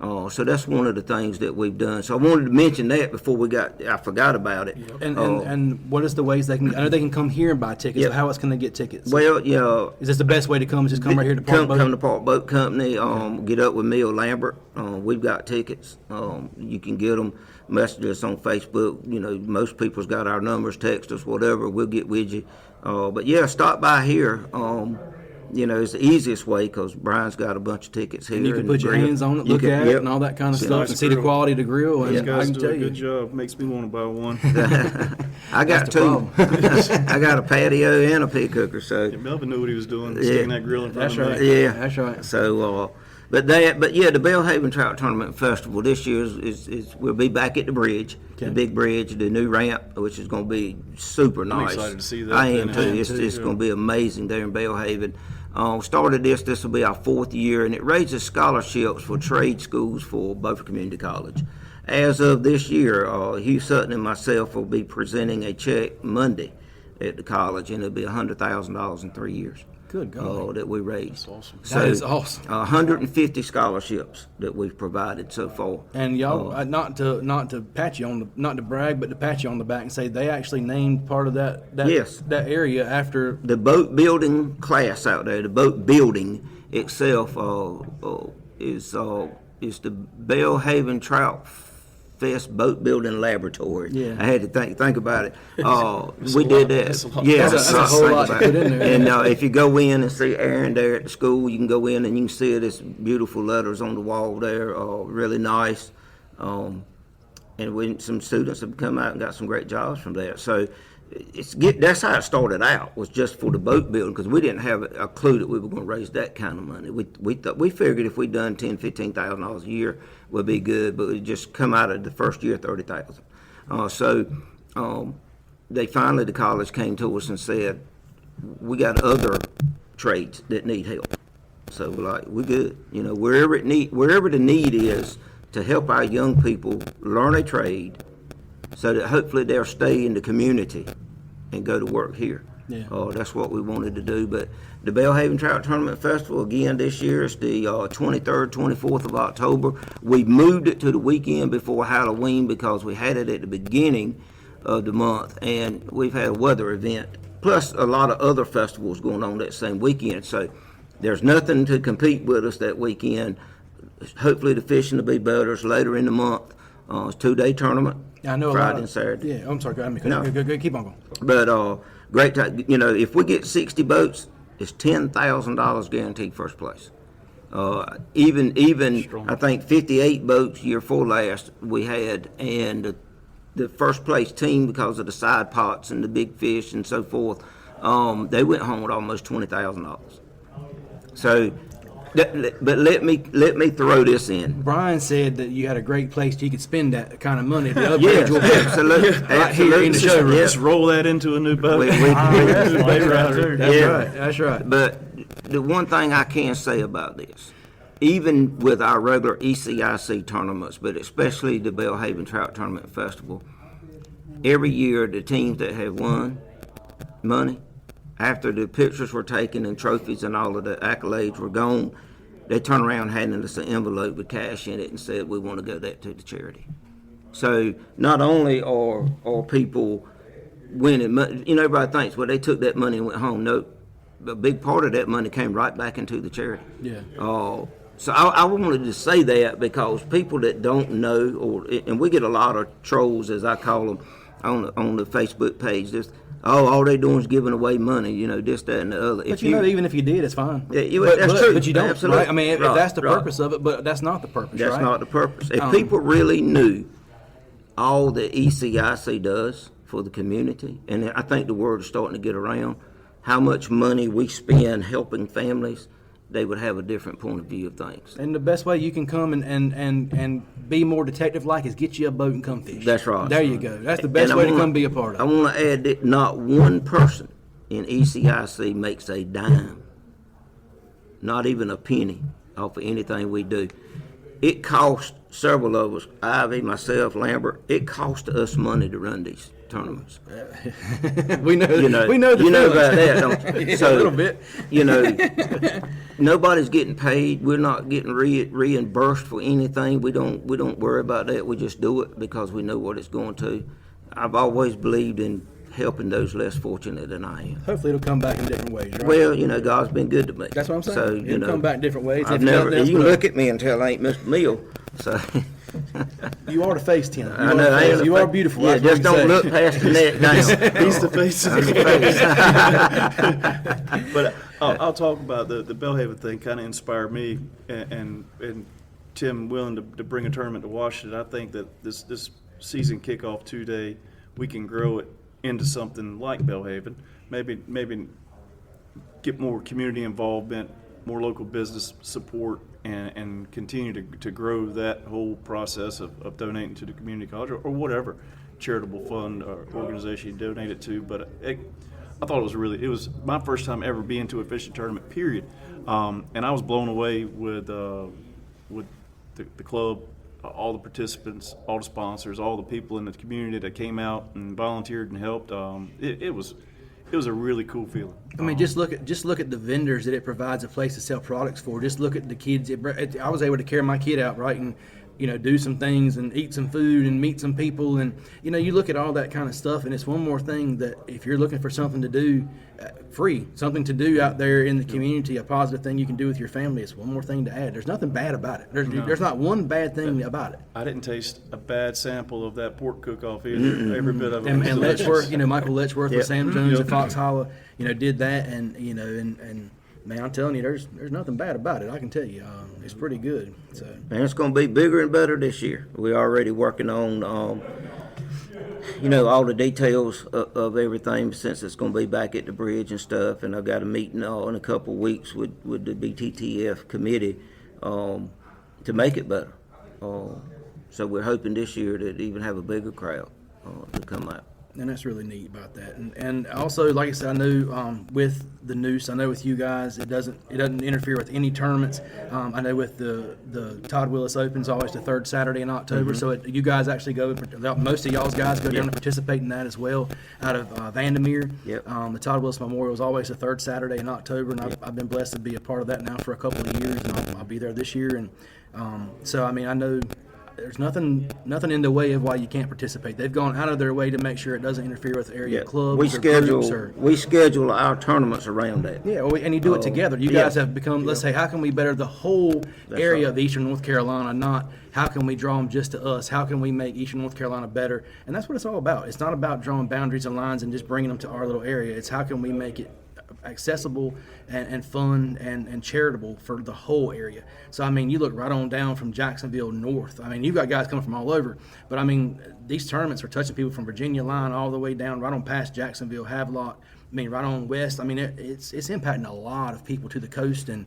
So that's one of the things that we've done. So I wanted to mention that before I forgot about it. And what is the ways they can? I know they can come here and buy tickets. But how else can they get tickets? Well, yeah. Is this the best way to come? Just come right here to Park Boat? Come to Park Boat Company. Get up with me or Lambert. We've got tickets. You can get them. Message us on Facebook. Most people's got our numbers. Text us, whatever. We'll get with you. But yeah, stop by here. It's the easiest way because Bryan's got a bunch of tickets here. And you can put your hands on it, look at it, and all that kind of stuff, and see the quality of the grill. And These guys I can do tell a you, good job. Makes me want to buy one. I got two. I got a patio and a pit cooker. So Melvin knew what he was doing, sticking that grill in front that's of right. me. yeah, That's right. So, but yeah, the Belhaven Trout Tournament Festival this year is we'll be back at the bridge, the big bridge, the new ramp, which is going to be super nice. excited to see that. I am too. It's going to be amazing there in Belhaven. Started this will be our 4th year, and it raises scholarships for trade schools for Beaufort Community College. As of this year, Hugh Sutton and myself will be presenting a check Monday at the college, and it'll be $100,000 in 3 years. Good God. That we raised. That's awesome. That is awesome. 150 scholarships that we've provided so far. And y'all, not to pat you on not to brag, but to pat you on the back and say they actually named part of that Yes. that area after The boat building class out there, the boat building itself is the Belhaven Trout Fest Boat Building Laboratory. Yeah. I had to think about it. We did that. That's a whole lot to put in there. And if you go in and see Aaron there at the school, you can go in and you can see this beautiful letters on the wall there. Really nice. And some students have come out and got some great jobs from there. So that's how it started out, was just for the boat building, because we didn't have a clue that we were going to raise that kind of money. We figured if we'd done $10,000-$15,000 a year would be good, but it just come out of the first year $30,000. The college came to us and said, we got other trades that need help. So we're like, we're good. Wherever the need is to help our young people learn a trade, so that hopefully they'll stay in the community and go to work here. Yeah. That's what we wanted to do. But the Belhaven Trout Tournament Festival, again, this year is the 23rd, 24th of October. We moved it to the weekend before Halloween because we had it at the beginning of the month, and we've had a weather event, plus a lot of other festivals going on that same weekend. So there's nothing to compete with us that weekend. Hopefully the fishing will be better. It's later in the month. It's a 2-day tournament. I know Friday and Saturday. Yeah, I'm sorry. No. Go, keep on going. But great time. If we get 60 boats, it's $10,000 guaranteed first place. Even I think 58 boats year before last we had, and the first place team, because of the side pots and the big fish and so forth, they went home with almost $20,000. So. But let me throw this in. Bryan said that you had a great place you could spend that kind of money. To Yes, absolutely. Right here in the showroom. Just roll that into a new boat. That's right. But the one thing I can say about this, even with our regular ECIC tournaments, but especially the Belhaven Trout Tournament Festival, every year the teams that have won money, after the pictures were taken and trophies and all of the accolades were gone, they turned around handing us an envelope with cash in it and said, we want to go that to the charity. So not only are people winning money, everybody thinks, well, they took that money and went home. No, a big part of that money came right back into the charity. Yeah. So I wanted to say that because people that don't know, and we get a lot of trolls, as I call them, on the Facebook page, all they doing is giving away money, this, that, and the other. But even if you did, it's fine. Yeah, that's true. But you don't. Absolutely. Right? I mean, if that's the purpose of it, but that's not the purpose, That's right? not the purpose. If people really knew all that ECIC does for the community, and I think the word is starting to get around, how much money we spend helping families, they would have a different point of view of things. And the best way you can come and be more detective-like is get you a boat and come fish. That's right. There you go. That's the best way to come be a part I of it. want to add that not one person in ECIC makes a dime, not even a penny, off of anything we do. It costs several of us, Ivey, myself, Lambert, it costs us money to run these tournaments. we know. We know the you know feelings. about that, don't you? Yeah, So, a little bit. Nobody's getting paid. We're not getting reimbursed for anything. We don't worry about that. We just do it because we know what it's going to. I've always believed in helping those less fortunate than I am. Hopefully, it'll come back in different ways. Right? Well, God's been good to me. That's what I'm saying. So, It'll come back in different ways. I've If never. nothing else, You can but look at me and tell I ain't missed a meal. So. You are the face, Tim. You I are know. the I face. ain't You a are fa- beautiful. Yeah, That's what just we don't say. look past the neck down. He's the face. I'm the face. But I'll talk about the Belhaven thing. Kind of inspired me, and Tim willing to bring a tournament to Washington. I think that this season kickoff 2-day, we can grow it into something like Belhaven. Maybe get more community involvement, more local business support, and continue to grow that whole process of donating to the community college or whatever charitable fund or organization you donate it to. But I thought it was my first time ever being to a fishing tournament, period. And I was blown away with the club, all the participants, all the sponsors, all the people in the community that came out and volunteered and helped. It was a really cool feeling. I mean, just look at the vendors that it provides a place to sell products for. Just look at the kids. I was able to carry my kid out, right, and do some things and eat some food and meet some people, and you look at all that kind of stuff, and it's one more thing that if you're looking for something to do, free, something to do out there in the community, a positive thing you can do with your family, it's one more thing to add. There's nothing bad about it. There's not one bad thing about it. I didn't taste a bad sample of that pork cook-off either. Every bit of it. And was delicious. Letchworth, Michael Letchworth with Sam Jones at Fox Hollow, did that, and and man, I'm telling you, there's nothing bad about it. I can tell you, it's pretty good. So, And it's going to be bigger and better this year. We're already working on, all the details of everything since it's going to be back at the bridge and stuff. And I've got a meeting in a couple of weeks with the BTTF committee to make it better. So we're hoping this year to even have a bigger crowd to come out. and that's really neat about that. And also, like I said, I know with the noose, I know with you guys, it doesn't interfere with any tournaments. I know with the Todd Willis Open's always the third Saturday in October, so you guys actually go. Most of y'all's guys go down to participate in that as well, out of Vandermeer. Yep. The Todd Willis Memorial is always the third Saturday in October, and I've been blessed to be a part of that now for a couple of years, and I'll be there this year. And so, I mean, I know there's nothing in the way of why you can't participate. They've gone out of their way to make sure it doesn't interfere with area clubs we or groups. we schedule our tournaments around that. Yeah, well, and you do it together. You guys have become, let's say, how can we better the whole area of Eastern North Carolina, not how can we draw them just to us? How can we make Eastern North Carolina better? And that's what it's all about. It's not about drawing boundaries and lines and just bringing them to our little area. It's how can we make it accessible and fun and charitable for the whole area. So, I mean, you look right on down from Jacksonville north. I mean, you've got guys coming from all over, but, I mean, these tournaments are touching people from Virginia line all the way down, right on past Jacksonville, Havelock, I mean, right on west. I mean, it's impacting a lot of people to the coast, and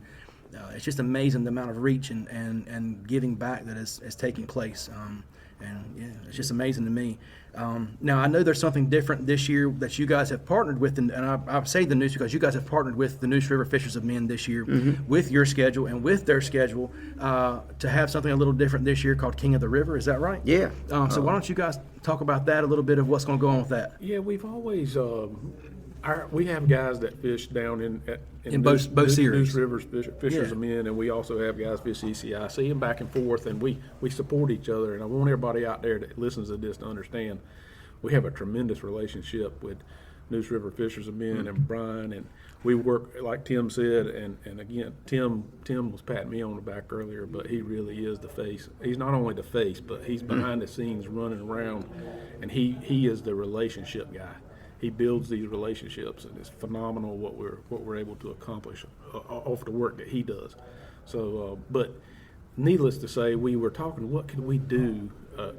it's just amazing the amount of reach and giving back that is taking place. And yeah, it's just amazing to me. Now, I know there's something different this year that you guys have partnered with, and I say the Noose because you guys have partnered with the Noose River Fishers of Men this year with your schedule and with their schedule to have something a little different this year called King of the River. Is that right? Yeah. So why don't you guys talk about that a little bit of what's going to go on with that? Yeah, we've always we have guys that fish down in both series. Noose Rivers Fishers of Men, and we also have guys fish ECIC and back and forth, and we support each other. And I want everybody out there that listens to this to understand we have a tremendous relationship with Noose River Fishers of Men and Bryan, and we work like Tim said. And again, Tim was patting me on the back earlier, but he really is the face. He's not only the face, but he's behind the scenes running around, and he is the relationship guy. He builds these relationships, and it's phenomenal what we're able to accomplish off the work that he does. So, but needless to say, we were talking, what can we do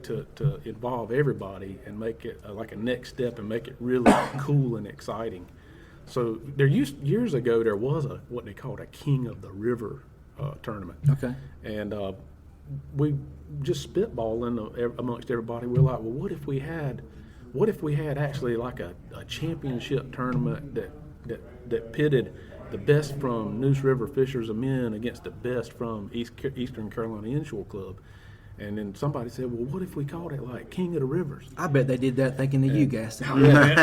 to involve everybody and make it like a next step and make it really cool and exciting. So years ago there was what they called a King of the River tournament. Okay. And we just spitballing amongst everybody. We're like, well, what if we had actually like a championship tournament that pitted the best from Noose River Fishers of Men against the best from Eastern Carolina Inshore Club, And then somebody said, well, what if we called it like King of the Rivers? I bet they did that thinking of you, Gaston. Yeah.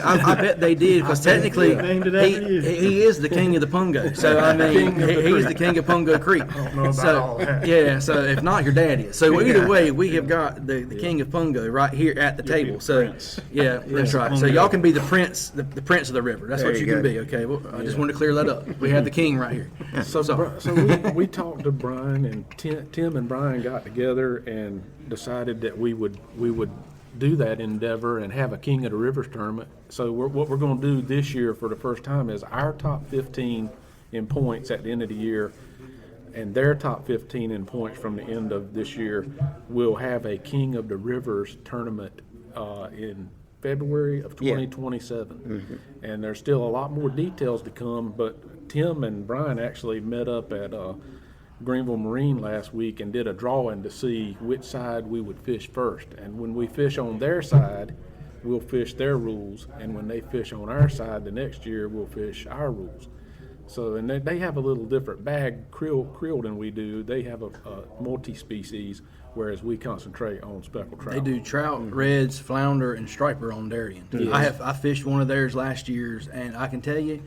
I bet they did because technically named it after you. he is the king of the Pungo. So I mean, he's the king of Pungo Creek. I don't know about all that. Yeah. So if not, your dad is. So either way, we have got the king of Pungo right here at the table. the So prince. yeah, that's right. So y'all can be the prince, the prince of the river. That's There what you you can go. be. Okay. Well, I just wanted to clear that up. We have the king right here. So we talked to Bryan, and Tim and Bryan got together and decided that we would do that endeavor and have a King of the Rivers tournament. So what we're going to do this year for the first time is our top 15 in points at the end of the year and their top 15 in points from the end of this year will have a King of the Rivers tournament in February of 2027. And there's still a lot more details to come, but Tim and Bryan actually met up at Greenville Marine last week and did a drawing to see which side we would fish first. And when we fish on their side, we'll fish their rules, and when they fish on our side the next year, we'll fish our rules. So, and they have a little different bag creel than we do. They have a multi-species, whereas we concentrate on speckled trout. They do trout, reds, flounder, and striper on their end. Yes. I fished one of theirs last year's, and I can tell you,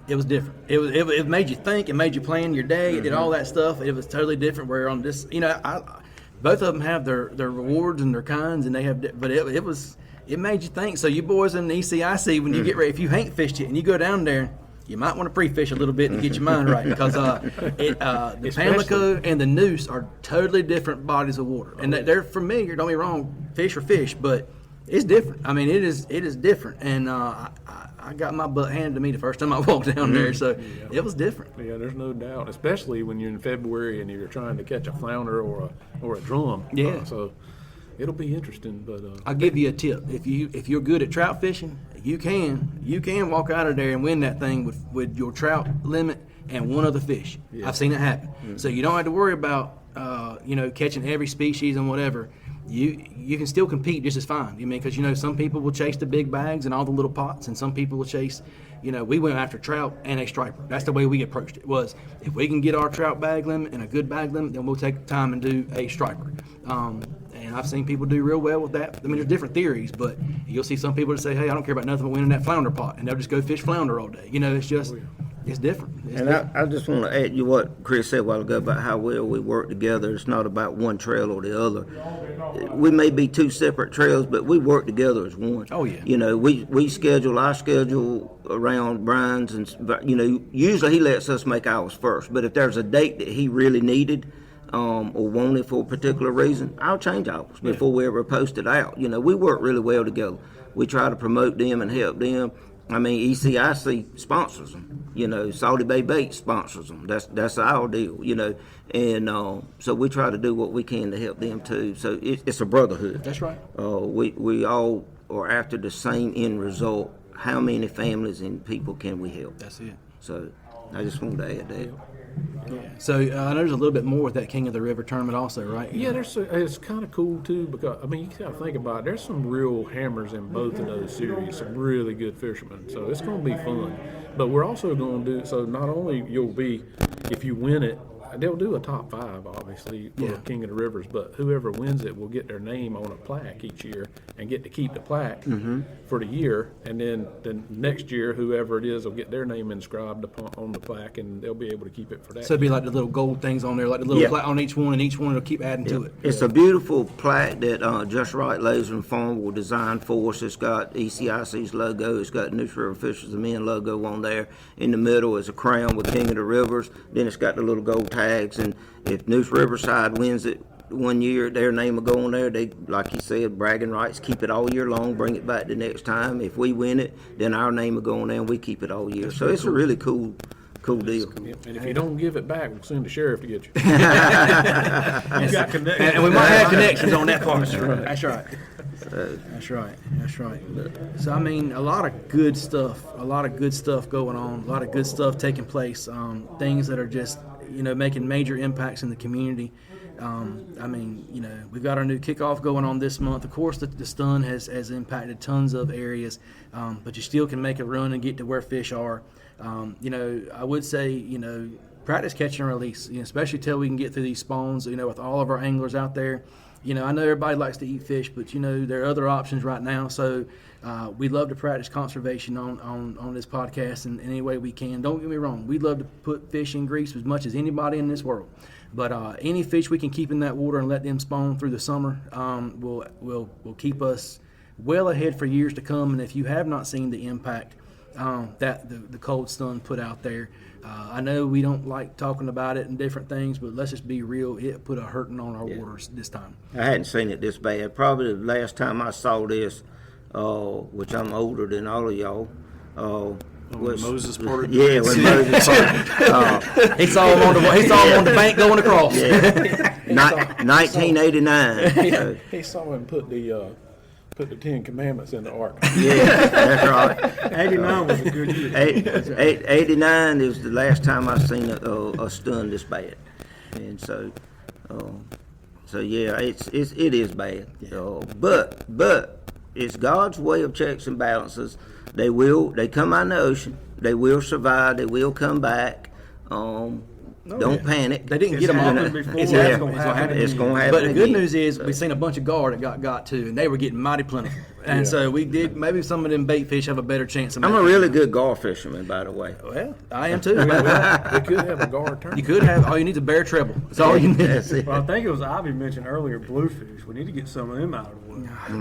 it was different. It made you think. It made you plan your day. It did all that stuff. It was totally different. Where on this, both of them have their rewards and their kinds, and they have. But it made you think. So you boys in the ECIC, when you get ready, if you ain't fished it and you go down there, you might want to pre-fish a little bit to get your mind right, because the pamlico and the noose are totally different bodies of water, and they're familiar. Don't be wrong, fish are fish, but it's different. I mean, it is different, and I got my butt handed to me the first time I walked down there, so it was different. Yeah, there's no doubt, especially when you're in February and you're trying to catch a flounder or a drum. Yeah. So it'll be interesting, but I'll give you a tip. If you're good at trout fishing, you can walk out of there and win that thing with your trout limit and one other fish. I've seen it happen. So you don't have to worry about catching every species and whatever. You can still compete just as fine. I mean, because some people will chase the big bags and all the little pots, and some people will chase. We went after trout and a striper. That's the way we approached it. Was if we can get our trout bag limit and a good bag limit, then we'll take the time and do a striper. And I've seen people do real well with that. I mean, there's different theories, but you'll see some people that say, "Hey, I don't care about nothing but winning that flounder pot," and they'll just go fish flounder all day. It's just, it's different. And I just want to add you what Chris said a while ago about how well we work together. It's not about one trail or the other. We may be two separate trails, but we work together as one. Oh, yeah. We schedule our schedule around Bryan's, and usually he lets us make ours first. But if there's a date that he really needed or wanted for a particular reason, I'll change ours before we ever post it out. We work really well together. We try to promote them and help them. I mean, ECIC sponsors them. Salty Bay Bait sponsors them. That's our deal. And so we try to do what we can to help them too. So it's a brotherhood. That's right. We all are after the same end result. How many families and people can we help? That's it. So I just wanted to add that. So I know there's a little bit more with that King of the River tournament also, right? yeah, it's kind of cool too, because you got to think about it. There's some real hammers in both of those series, some really good fishermen. So it's going to be fun. But we're also going to do so. Not only you'll be, if you win it, they'll do a top 5 obviously for King of the Rivers, but whoever wins it will get their name on a plaque each year and get to keep the plaque for the year, and then the next year whoever it is will get their name inscribed on the plaque, and they'll be able to keep it for that. So it'd be like the little gold things on there, like the little plaque on each one, and each one will keep adding to it. It's a beautiful plaque that Just Right Laser and Farm will design for us. It's got ECIC's logo. It's got News River Fishers of Men logo on there. In the middle is a crown with King of the Rivers. Then it's got the little gold tags. And if News Riverside wins it one year, their name will go on there. They, like you said, bragging rights, keep it all year long, bring it back the next time. If we win it, then our name will go on there and we keep it all year. So it's a really cool deal. And if you don't give it back, we'll send the sheriff to get you. You got connections. And we might have connections on that part. That's right. That's right. So I mean, a lot of good stuff going on, a lot of good stuff taking place, things that are just making major impacts in the community. I mean, we've got our new kickoff going on this month. Of course, the stun has impacted tons of areas, but you still can make a run and get to where fish are. I would say, practice catch and release, especially till we can get through these spawns, with all of our anglers out there. I know everybody likes to eat fish, but, there are other options right now. So we love to practice conservation on this podcast in any way we can. Don't get me wrong. We'd love to put fish in grease as much as anybody in this world. But any fish we can keep in that water and let them spawn through the summer will keep us well ahead for years to come. And if you have not seen the impact that the cold stun put out there, I know we don't like talking about it and different things, but let's just be real. It put a hurting on our waters this time. I hadn't seen it this bad. Probably the last time I saw this, which I'm older than all of y'all, When Moses parted. Yeah, when Moses parted. He saw him on the bank going across. Yeah. 1989. So, He saw him put the Ten Commandments in the ark. yeah, that's right. 89 was a good year. 89 is the last time I seen a stun this bad, and so yeah, it is bad. But it's God's way of checks and balances. They come out in the ocean. They will survive. They will come back. Don't panic. They didn't get them all. It's going to happen. But the good again. news is we've seen a bunch of gar that got to, and they were getting mighty plentiful. And so we did. Maybe some of them bait fish have a better chance. I'm a really good gar fisherman, by the way. Well, I am too. We could have a gar tournament. You could have. All you need is a bare treble. That's all you need. That's it. Well, I think it was Ivey mentioned earlier, bluefish. We need to get some of them out of the water.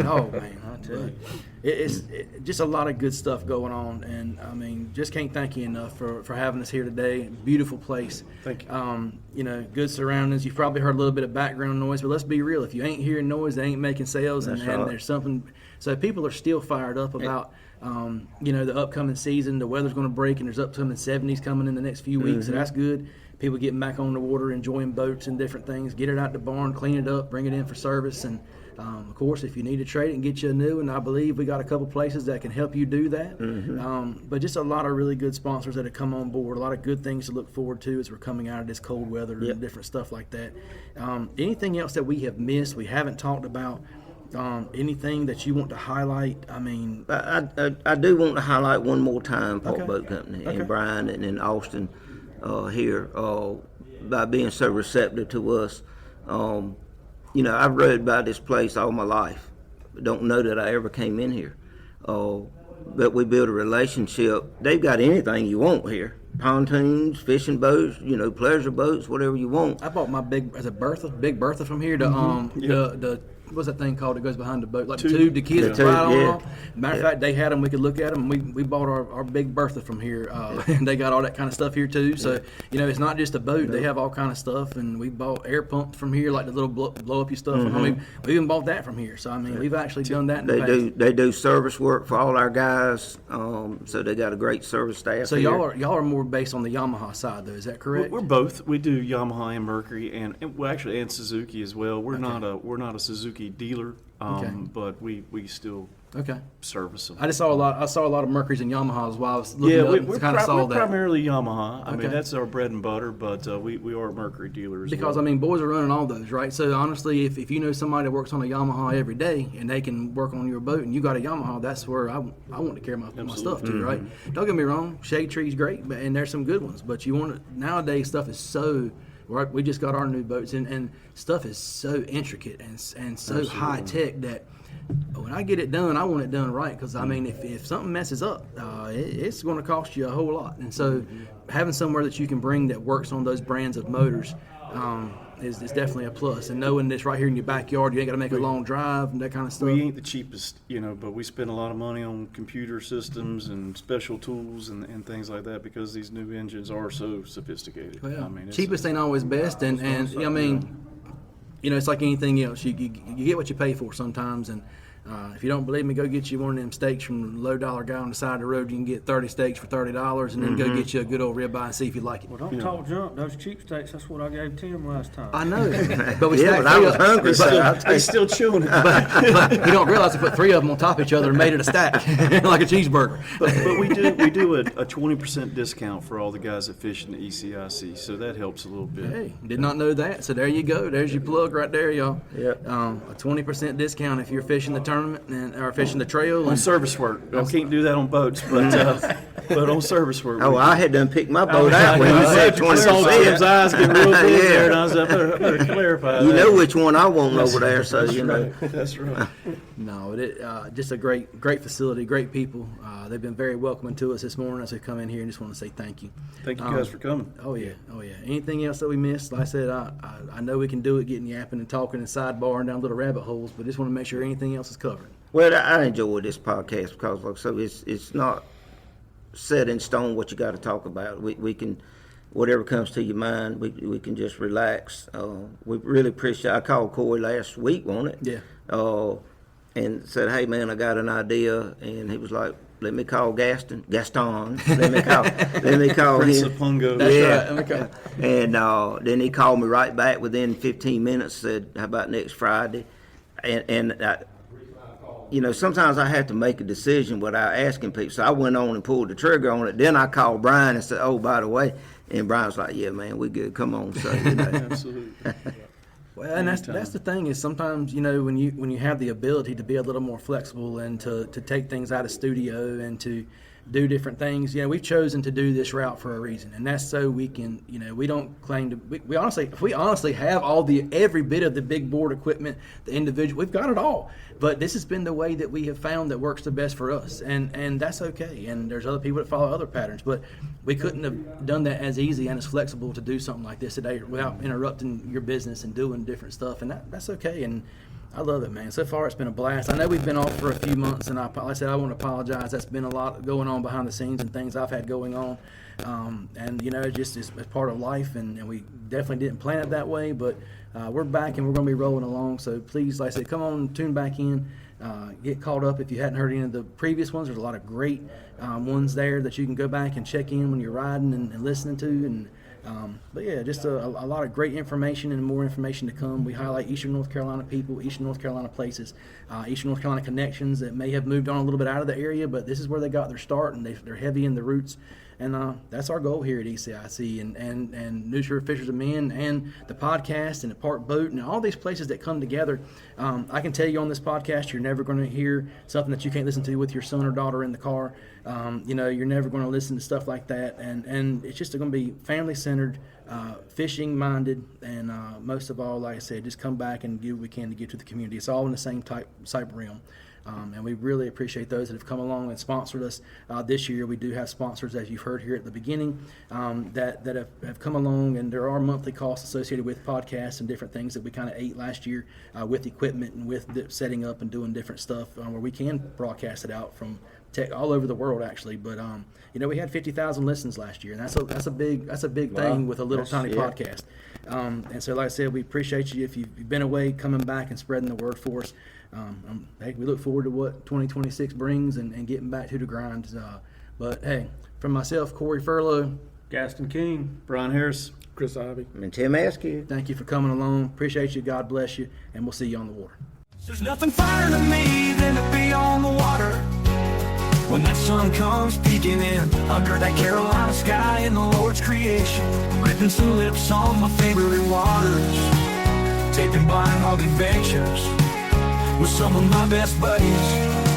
Oh man, I tell you, it's just a lot of good stuff going on, and I mean, just can't thank you enough for having us here today. Beautiful place. Thank you. Good surroundings. You've probably heard a little bit of background noise, but let's be real. If you ain't hearing noise, they ain't making sales, and there's something. So people are still fired up about the upcoming season. The weather's going to break, and there's upcoming 70s coming in the next few weeks, so that's good. People getting back on the water, enjoying boats and different things. Get it out the barn, clean it up, bring it in for service, and of course, if you need to trade it and get you a new one, I believe we got a couple places that can help you do that. But just a lot of really good sponsors that have come on board, a lot of good things to look forward to as we're coming out of this cold weather and different stuff like that. Anything else that we have missed, we haven't talked about, anything that you want to highlight? I mean, I do want to highlight one more time Park Boat Company and Bryan and in Austin here by being so receptive to us. I've read about this place all my life. Don't know that I ever came in here. But we built a relationship. They've got anything you want here. Pontoons, fishing boats, pleasure boats, whatever you want. I bought my big Bertha from here. The what's that thing called that goes behind the boat? Like the tube the kids ride on. Matter of fact, they had them. We could look at them. We bought our big Bertha from here. And they got all that kind of stuff here too. So, it's not just a boat. They have all kind of stuff. And we bought air pumps from here, like the little blow up you stuff. I mean, we even bought that from here. So, I mean, we've actually done that in the past. They do service work for all our guys. So they got a great service staff. So here. y'all are more based on the Yamaha side, though. Is that correct? We're both. We do Yamaha and Mercury, and Suzuki as well. We're not a Suzuki dealer, but we still service them. I saw a lot of Mercury's and Yamahas while I was looking up. We're primarily Yamaha. I mean, that's our bread and butter, but we are Mercury dealers. Because, boys are running all those, right? So, honestly, if you know somebody that works on a Yamaha every day and they can work on your boat and you got a Yamaha, that's where I want to carry my stuff to, right? Don't get me wrong, Shade Tree's great, and there's some good ones, but nowadays stuff is so... Right, we just got our new boats, and stuff is so intricate and so high tech that when I get it done, I want it done right. Because if something messes up, it's going to cost you a whole lot. And so, having somewhere that you can bring that works on those brands of motors is definitely a plus. And knowing this right here in your backyard, you ain't got to make a long drive and that kind of stuff. We ain't the cheapest, but we spend a lot of money on computer systems and special tools and things like that because these new engines are so sophisticated. Well, cheapest ain't always best, and it's like anything else. You get what you pay for sometimes, and if you don't believe me, go get you one of them steaks from the low-dollar guy on the side of the road. You can get 30 steaks for $30, and then go get you a good old ribeye and see if you like it. Well, don't talk junk. Those cheap steaks, that's what I gave Tim last time. I know, but we but I was hungry, so He's still chewing it. but you don't realize we put three of them on top of each other and made it a stack, like a cheeseburger. But we do a 20% discount for all the guys that fish in the ECIC, so that helps a little bit. Hey, did not know that. So there you go. There's your plug right there, y'all. Yep. A 20% discount if you're fishing the tournament tournament or fishing the trail. On And service work. I can't do that on boats, but on service work. Oh, I had done picked my boat out when you said I saw Tim's 20%. eyes get real big Yeah. there, and I was like, I better clarify You that. know which one I want over there, so you know. That's right. No, just a great facility, great people. They've been very welcoming to us this morning as we come in here, and just want to say thank you. Thank you guys for coming. Oh yeah. Anything else that we missed? Like I said, I know we can do it, getting yapping and talking and sidebarring down little rabbit holes, but just want to make sure anything else is covered. Well, I enjoy this podcast because, like, so it's not set in stone what you got to talk about. We can, whatever comes to your mind, we can just relax. We really appreciate. I called Cory last week, wasn't it? Yeah. And said, "Hey man, I got an idea," and he was like, "Let me call Gaston. Let me call Prince him." of Pungo. That's right. Okay. And then he called me right back within 15 minutes. Said, "How about next Friday?" And you know, sometimes I have to make a decision without asking people. So I went on and pulled the trigger on it. Then I called Bryan and said, "Oh, by the way," and Bryan was like, "Yeah, man, we good. Come on." So you know. Absolutely. Well, and that's the thing is sometimes, you know, when you have the ability to be a little more flexible and to take things out of studio and to do different things, you know, we've chosen to do this route for a reason, and that's so we can, you know, we don't claim to. We honestly have every bit of the big board equipment, the individual, we've got it all. But this has been the way that we have found that works the best for us, and that's okay. And there's other people that follow other patterns, but we couldn't have done that as easy and as flexible to do something like this today without interrupting your business and doing different stuff, and that's okay. And I love it, man. So far, it's been a blast. I know we've been off for a few months, and like I said, I want to apologize. That's been a lot going on behind the scenes and things I've had going on. And, you know, it just is part of life, and we definitely didn't plan it that way. But we're back, and we're going to be rolling along. So please, like I said, come on, tune back in. Get caught up if you hadn't heard any of the previous ones. There's a lot of great ones there that you can go back and check in when you're riding and listening to. And but yeah, just a lot of great information and more information to come. We highlight Eastern North Carolina people, Eastern North Carolina places, Eastern North Carolina connections that may have moved on a little bit out of the area, but this is where they got their start, and they're heavy in the roots. And that's our goal here at ECIC and News for Fishers of Men and the podcast and the Park Boat and all these places that come together. I can tell you on this podcast, you're never going to hear something that you can't listen to with your son or daughter in the car. You know, you're never going to listen to stuff like that. And it's just going to be family-centered, fishing-minded, and most of all, like I said, just come back and do what we can to give to the community. It's all in the same type realm. And we really appreciate those that have come along and sponsored us this year. We do have sponsors, as you've heard here at the beginning, that have come along, and there are monthly costs associated with podcasts and different things that we kind of ate last year with equipment and with setting up and doing different stuff where we can broadcast it out from all over the world, actually. But you know, we had 50,000 listens last year, and that's a big thing with a little tiny podcast. And so, like I said, we appreciate you if you've been away, coming back and spreading the word for us. Hey, we look forward to what 2026 brings and getting back to the grind. But hey, from myself, Cory Furlow, Gaston King. Bryan Harris. Chris Ivey. And Tim Askew. thank you for coming along. Appreciate you. God bless you, and we'll see you on the water. There's nothing finer to me than to be on the water when that sun comes peeking in under that Carolina sky in the Lord's creation, ripping some lips on my favorite waters, taping Bryan hog adventures with some of my best buddies.